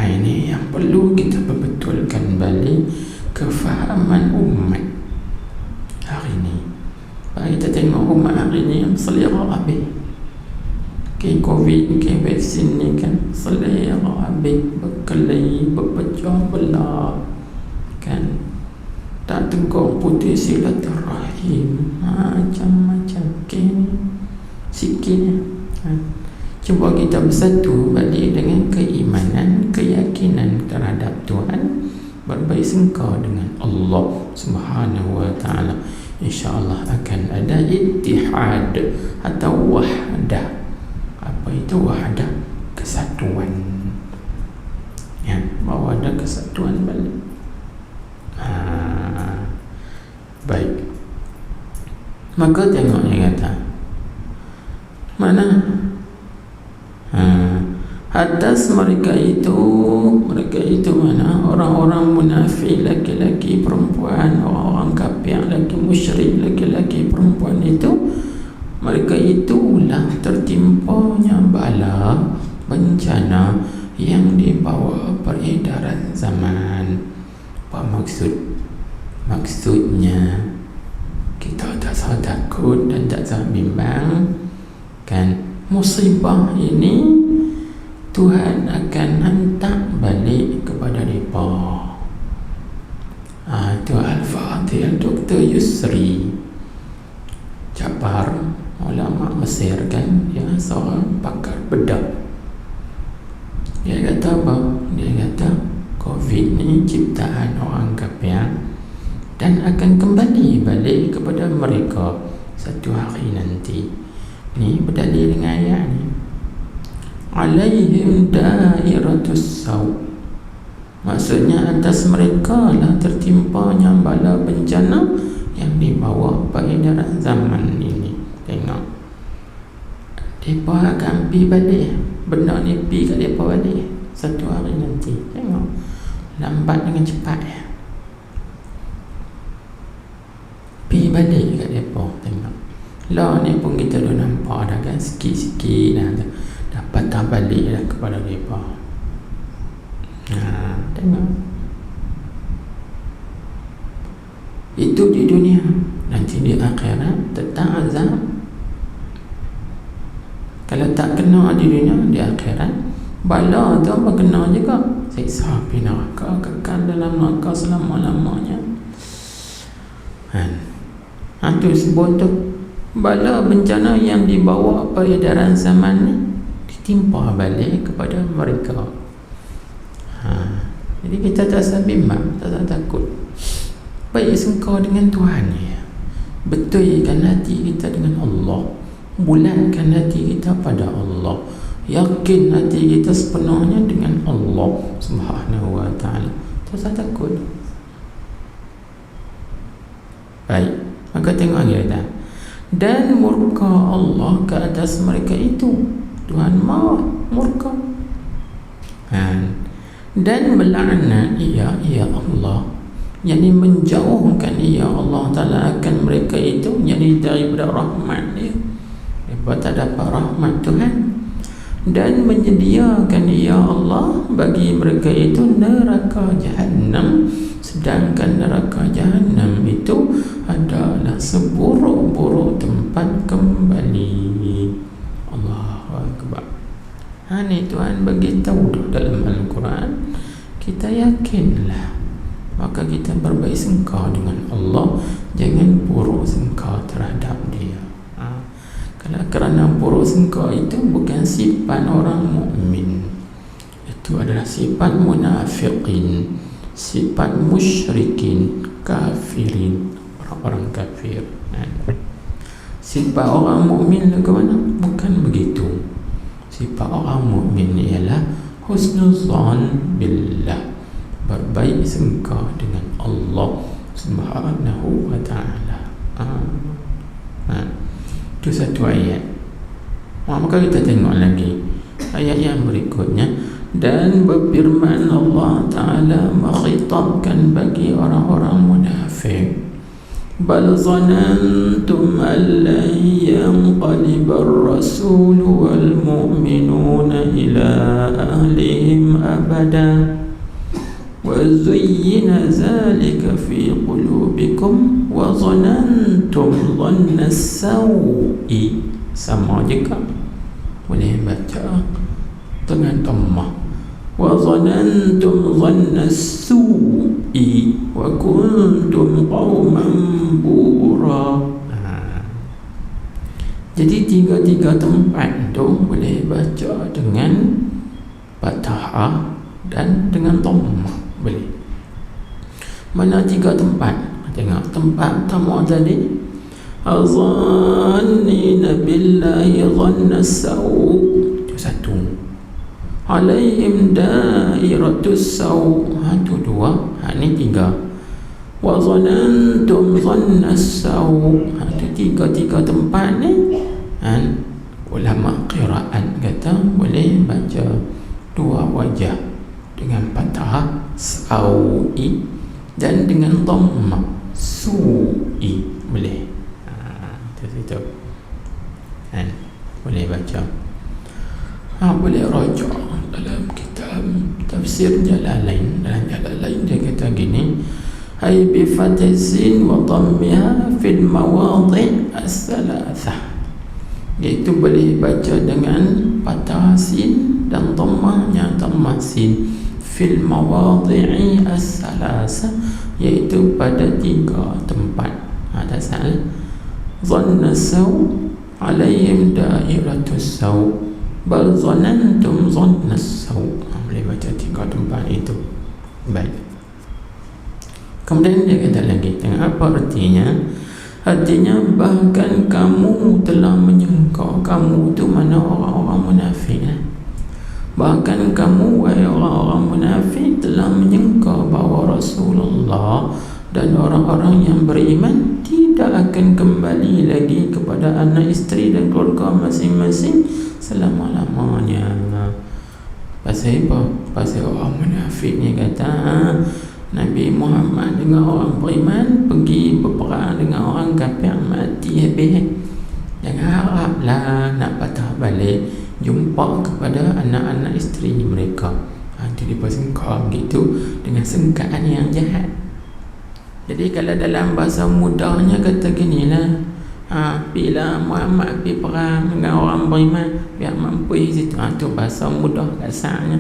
Ini yang perlu kita perbetulkan balik kefahaman umat hari ini. Kita tengok umat hari ini yang selera habis. Covid, vaksin ni kan selera habis, berkelahi, berpecah belah kan, tak tegur putus silaturahim, macam-macam sikit Cuba kita bersatu balik dengan keimanan, keyakinan terhadap Tuhan, berbaik sangka dengan Allah Subhanahu wa ta'ala. InsyaAllah akan ada ittihad atau wahdah. Apa itu wahdah? Kesatuan ya, bahawa ada kesatuan balik. Baik, maka tengok dia kata mana atas mereka itu mana? Orang-orang munafik, laki-laki, perempuan, orang-orang kafir, laki musyrik, laki-laki, perempuan itu, mereka itulah tertimpanya bala, bencana yang dibawa peredaran zaman. Apa maksudnya? Kita tak usah takut dan tak usah bimbang kan. Musibah ini Tuhan akan hantar balik kepada mereka. Itu Al-Fatih Dr. Yusri Jabbar, ulama Mesir kan, dia seorang pakar bedah. Dia kata apa? Dia kata Covid ni ciptaan orang kafir dan akan kembali balik kepada mereka satu hari nanti. Ni berdalil dengan ayat ni. Alaihim dairatus saw, maksudnya atas mereka lah tertimpanya bala bencana yang dibawa peredaran zaman ini. Tengok, mereka akan pergi balik, benda ni pergi kat mereka balik satu hari nanti. Tengok, lambat dengan cepat ya, pergi balik kat mereka. Tengok lah, ni pun kita dah nampak dah kan, sikit-sikit dah patah balik dah kepada mereka. Tengok, itu di dunia. Nanti di akhirat tetap azab. Kalau tak kena di dunia, di akhirat bala tu apa kena juga, siksa api neraka, kekal dalam neraka selama-lamanya. Itu sebut tu bala bencana yang dibawa peredaran zaman ni ditimpa balik kepada mereka. Jadi kita tak usah bimbang, tak usah takut. Baik sangka dengan Tuhan ya. Betulkan hati kita dengan Allah, bulatkan hati kita pada Allah, yakin hati kita sepenuhnya dengan Allah Subhanahu wa ta'ala. Tak usah takut. Baik, maka tengok dia dah. Dan murka Allah ke atas mereka itu. Tuhan marah, murka. Dan melaknat ia Allah, yakni menjauhkan ia Allah Ta'ala akan mereka itu, yakni daripada rahmat dia. Mereka tak dapat rahmat Tuhan. Dan menyediakan ia Allah bagi mereka itu neraka Jahannam, sedangkan neraka Jahannam itu adalah seburuk-buruk tempat kembali. Allahu Akbar. Ni Tuhan bagi tahu dalam Al-Quran, kita yakinlah, maka kita berbaik sangka dengan Allah, jangan buruk sangka terhadap dia. Kalau kerana buruk sangka itu bukan sifat orang mukmin, itu adalah sifat munafiqin, sifat musyrikin, kafirin, orang kafir. Sifat orang mukmin ke mana? Bukan begitu. Sifat orang mukmin ialah husnuzan billah, berbaik sangka dengan Allah Subhanahu wa ta'ala. Itu satu ayat. Maka kita tengok lagi ayat yang berikutnya. Dan berfirman Allah Ta'ala mengkhitabkan bagi orang-orang munafik, bal zanantum an lan yanqalibar rasul wal mu'minuna ila ahlihim abada wa zuyyina zalika fi qulubikum wa zanantum dhanna sawi. Sama juga boleh baca dengan dhammah. Wa zanantum dhanna su'i wa kuntum qauman bura. Jadi tiga-tiga tempat tu boleh baca dengan fathah dan dengan dhammah boleh. Mana tiga tempat? Tengok tempat pertama tadi, azannina billahi dhanna sawu, itu satu. Alaihim dairatus sawu, itu dua. Ini tiga. Wa zanantum dhanna sawu, itu tiga tempat ni. Ulama qiraat kata boleh baca dua wajah, dengan fathah sawi dan dengan dhammah su'i boleh. Itu boleh baca. Boleh rajak dalam kitab tafsir Jalalain. Dalam Jalalain dia kata gini, ay bi fathizin wa dhammiha fil mawadhi' as-salathah, iaitu boleh baca dengan fathah sin dan dhammahnya dhammah sin fil mawadhi'i as-salasa, iaitu pada tiga tempat. Ada salah. Dhanna saw alaihim dairatus saw bal zanantum dhanna saw. Boleh baca tiga tempat itu. Baik. Kemudian dia kata lagi, tengok apa artinya? Artinya bahkan kamu telah menyangka, kamu tu mana orang-orang munafik. Bahkan kamu wahai orang-orang munafik telah menyangka bahawa Rasulullah dan orang-orang yang beriman tidak akan kembali lagi kepada anak isteri dan keluarga masing-masing selama-lamanya. Pasal apa? Pasal orang munafik ni kata Nabi Muhammad dengan orang beriman pergi berperang dengan orang kafir, mati habis. Jangan haraplah nak patah balik jumpa kepada anak-anak isteri mereka. Itu dia sengkak gitu dengan sengkaan yang jahat. Jadi kalau dalam bahasa mudahnya kata ginilah, bila Muhammad pergi perang dengan orang beriman, biar mampu situ. Itu bahasa mudah kasarnya.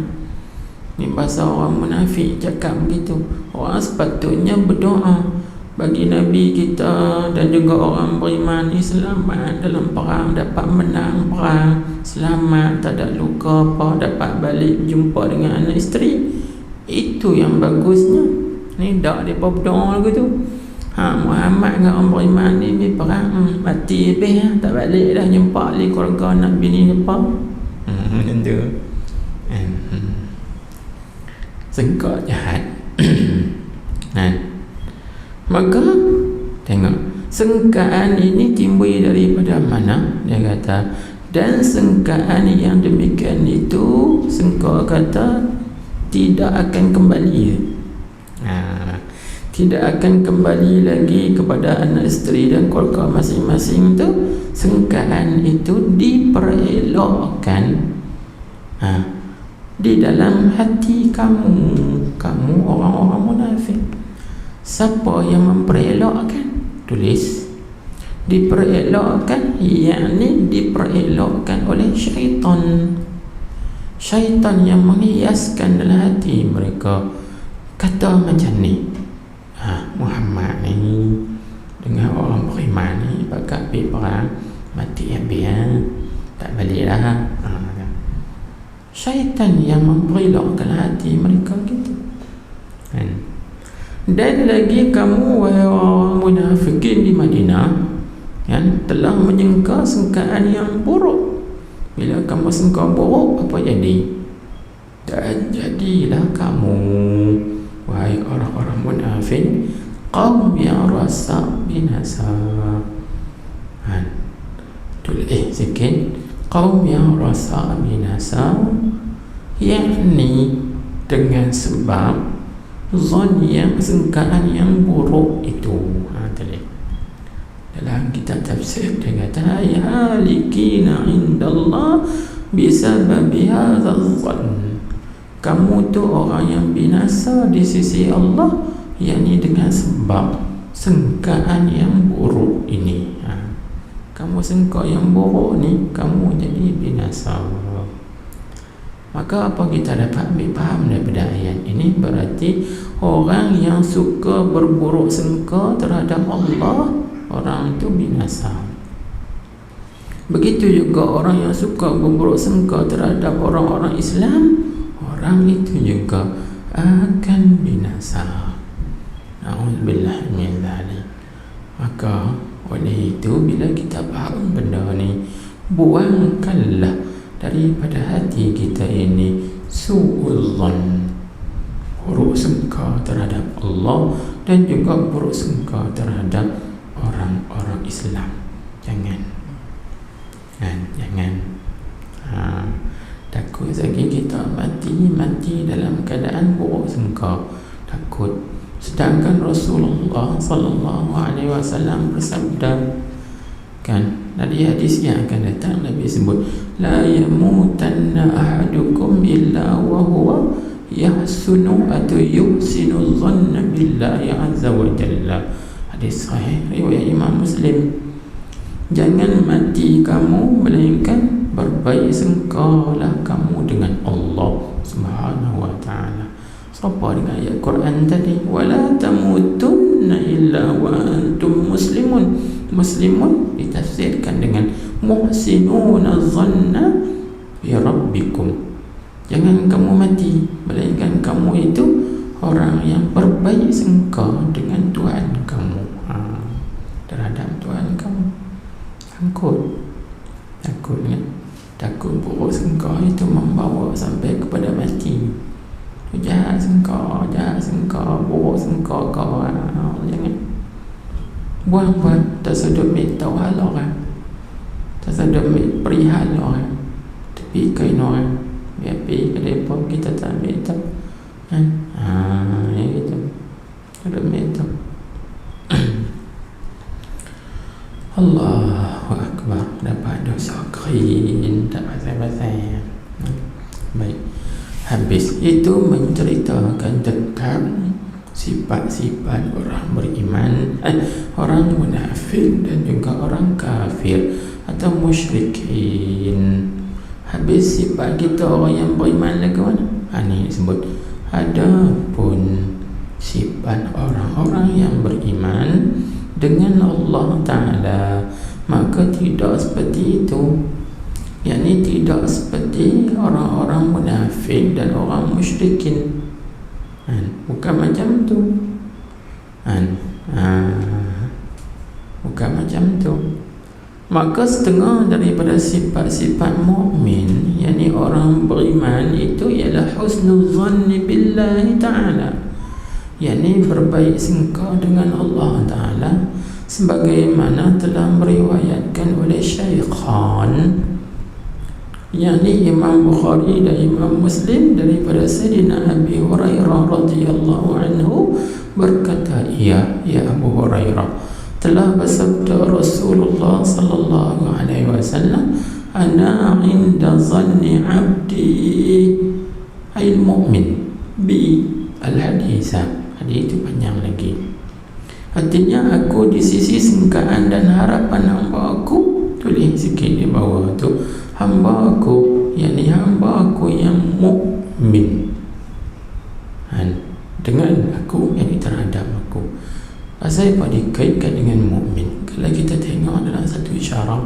Ini bahasa orang munafik cakap begitu. Orang sepatutnya berdoa bagi Nabi kita dan juga orang beriman ni selamat dalam perang, dapat menang perang, selamat, tak ada luka apa, dapat balik jumpa dengan anak isteri. Itu yang bagusnya. Ni dak dia berdoa gitu. Muhammad dengan orang beriman ni pergi perang, mati habis, tak balik dah jumpa lagi keluarga Nabi ni depa. Itu. Sengkak jahat. Maka tengok, sengkaan ini timbul daripada mana? Dia kata, dan sengkaan yang demikian itu sengkak kata tidak akan kembali. Tidak akan kembali lagi kepada anak isteri dan keluarga masing-masing. Itu sengkaan itu diperelokkan di dalam hati kamu orang-orang munafik. Siapa yang memperelokkan? Tulis diperelokkan, yakni diperelokkan oleh syaitan. Syaitan yang menghiaskan dalam hati mereka. Kata macam ni, Muhammad ni dengan orang beriman ni bakal pergi perang, mati habis, tak balik dah. Syaitan yang memperelokkan hati mereka gitu. Dan lagi kamu wahai orang munafikin di Madinah yang telah menyangka sangkaan yang buruk. Bila kamu sangka buruk, apa jadi? Dan jadilah kamu wahai orang-orang munafik Qaum yang rasa binasa. Sikit. Qaum yang rasa binasa, yakni dengan sebab zon yang sangkaan yang buruk itu. Dalam kitab tafsir dia kata halikina indallah bisababi hadzal zon. Kamu tu orang yang binasa di sisi Allah, yakni dengan sebab sangkaan yang buruk ini. Kamu sangka yang buruk ni, kamu jadi binasa. Maka apa kita dapat ambil faham daripada ayat ini? Berarti orang yang suka berburuk sangka terhadap Allah, orang itu binasa. Begitu juga orang yang suka berburuk sangka terhadap orang-orang Islam, orang itu juga akan binasa. Na'udzubillah min dzalik. Maka oleh itu, bila kita faham benda ni, buangkanlah daripada hati kita ini su'udzon, buruk sangka terhadap Allah dan juga buruk sangka terhadap orang-orang Islam. Jangan. Takut lagi kita mati dalam keadaan buruk sangka. Takut. Sedangkan Rasulullah sallallahu alaihi wasallam bersabda, kan, dari hadis yang akan datang Nabi sebut, la yamutanna ahadukum illa wa huwa yahsunu atau yuhsinu dhanna billahi azza wa jalla. Hadis sahih riwayat Imam Muslim. Jangan mati kamu melainkan berbaik sangkalah kamu dengan Allah Subhanahu wa taala. Apa dengan ayat Quran tadi? Wala tamutunna illa wa antum muslimun. Muslimun ditafsirkan dengan muhsinuna dhanna bi rabbikum. Jangan kamu mati melainkan kamu itu orang yang berbaik sangka dengan Tuhan kamu, terhadap Tuhan kamu. Takut kan? Takut buruk sangka itu membawa sampai kepada mati. Jahat sangka, buruk sangka kau. Jangan buang tersedut tahu hal orang, tersedut perihal orang, tepi kain orang, biar pergi ke depan kita tak ambil tahu kan. Ya gitu, tersedut tahu. Allahu Akbar. Dapat dosa kering, tak pasal-pasal. Baik. Habis itu menceritakan tentang sifat-sifat orang beriman, orang munafik dan juga orang kafir atau musyrikin. Habis sifat kita orang yang beriman lagi mana? Ini disebut adapun sifat orang-orang yang beriman dengan Allah Ta'ala, maka tidak seperti itu. Yakni tidak seperti orang-orang munafik dan orang musyrikin. Bukan macam tu. Bukan macam tu. Maka setengah daripada sifat-sifat mukmin, yakni orang beriman, itu ialah husnul zanni billahi ta'ala, yakni berbaik sangka dengan Allah Ta'ala, sebagaimana telah meriwayatkan oleh Syaikhan, yakni Imam Bukhari dan Imam Muslim, daripada Sayyidina Abi Hurairah radhiyallahu anhu berkata, ya Abu Hurairah, telah bersabda Rasulullah sallallahu alaihi wasallam, ana inda zanni abdi al mu'min bi al-hadisah. Hadis itu panjang lagi. Artinya aku di sisi sangkaan dan harapan hamba aku. Tulis sikit di bawah tu, hamba aku, yakni hamba aku yang mukmin dengan aku, yakni terhadap aku. Pasal apa dikaitkan dengan mukmin? Kalau kita tengok dalam satu syarah,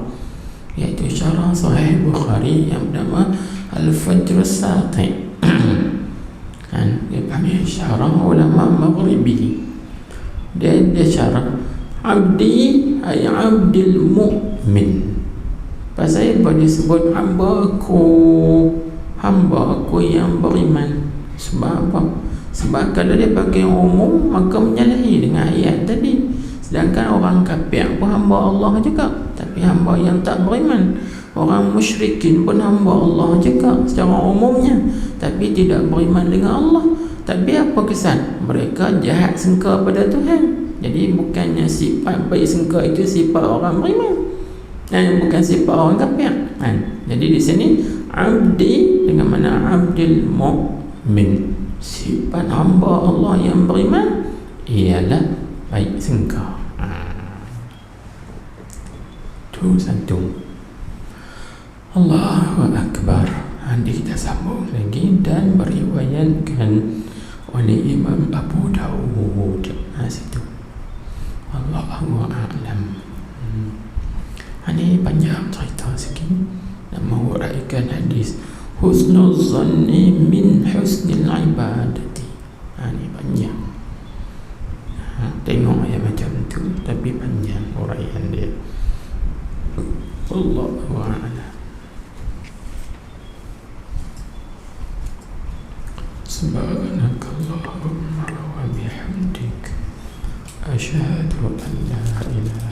iaitu syarah Sahih Bukhari yang bernama Al-Fajr As-Sati', dia panggil syarah ulama Maghribi. Dia syarah abdi ay abdil mu'min. Pasal apa disebut hamba aku yang beriman? Sebab apa? Sebab kalau dia pakai umum, maka menyalahi dengan ayat tadi. Sedangkan orang kafir pun hamba Allah juga, tapi hamba yang tak beriman. Orang musyrikin pun hamba Allah juga secara umumnya, tapi tidak beriman dengan Allah. Tapi apa kesan? Mereka jahat sangka pada Tuhan. Jadi bukannya sifat baik sangka itu sifat orang beriman, bukan sifat orang kafir. Jadi di sini abdi dengan mana abdul mu'min, sifat hamba Allah yang beriman ialah baik sangka. Itu satu. Allahu Akbar. Nanti kita sambung lagi. Dan beriwayatkan oleh Imam Abu Dawud. Situ. Allahu a'lam. Ini panjang cerita sikit. Nak menguraikan hadis husnul zanni min husnil ibadati. Ini panjang. Tengok ayat macam tu, tapi panjang uraian dia. Allahu a'lam. Subhanakallahumma wa bihamdik, asyhadu an la ilaha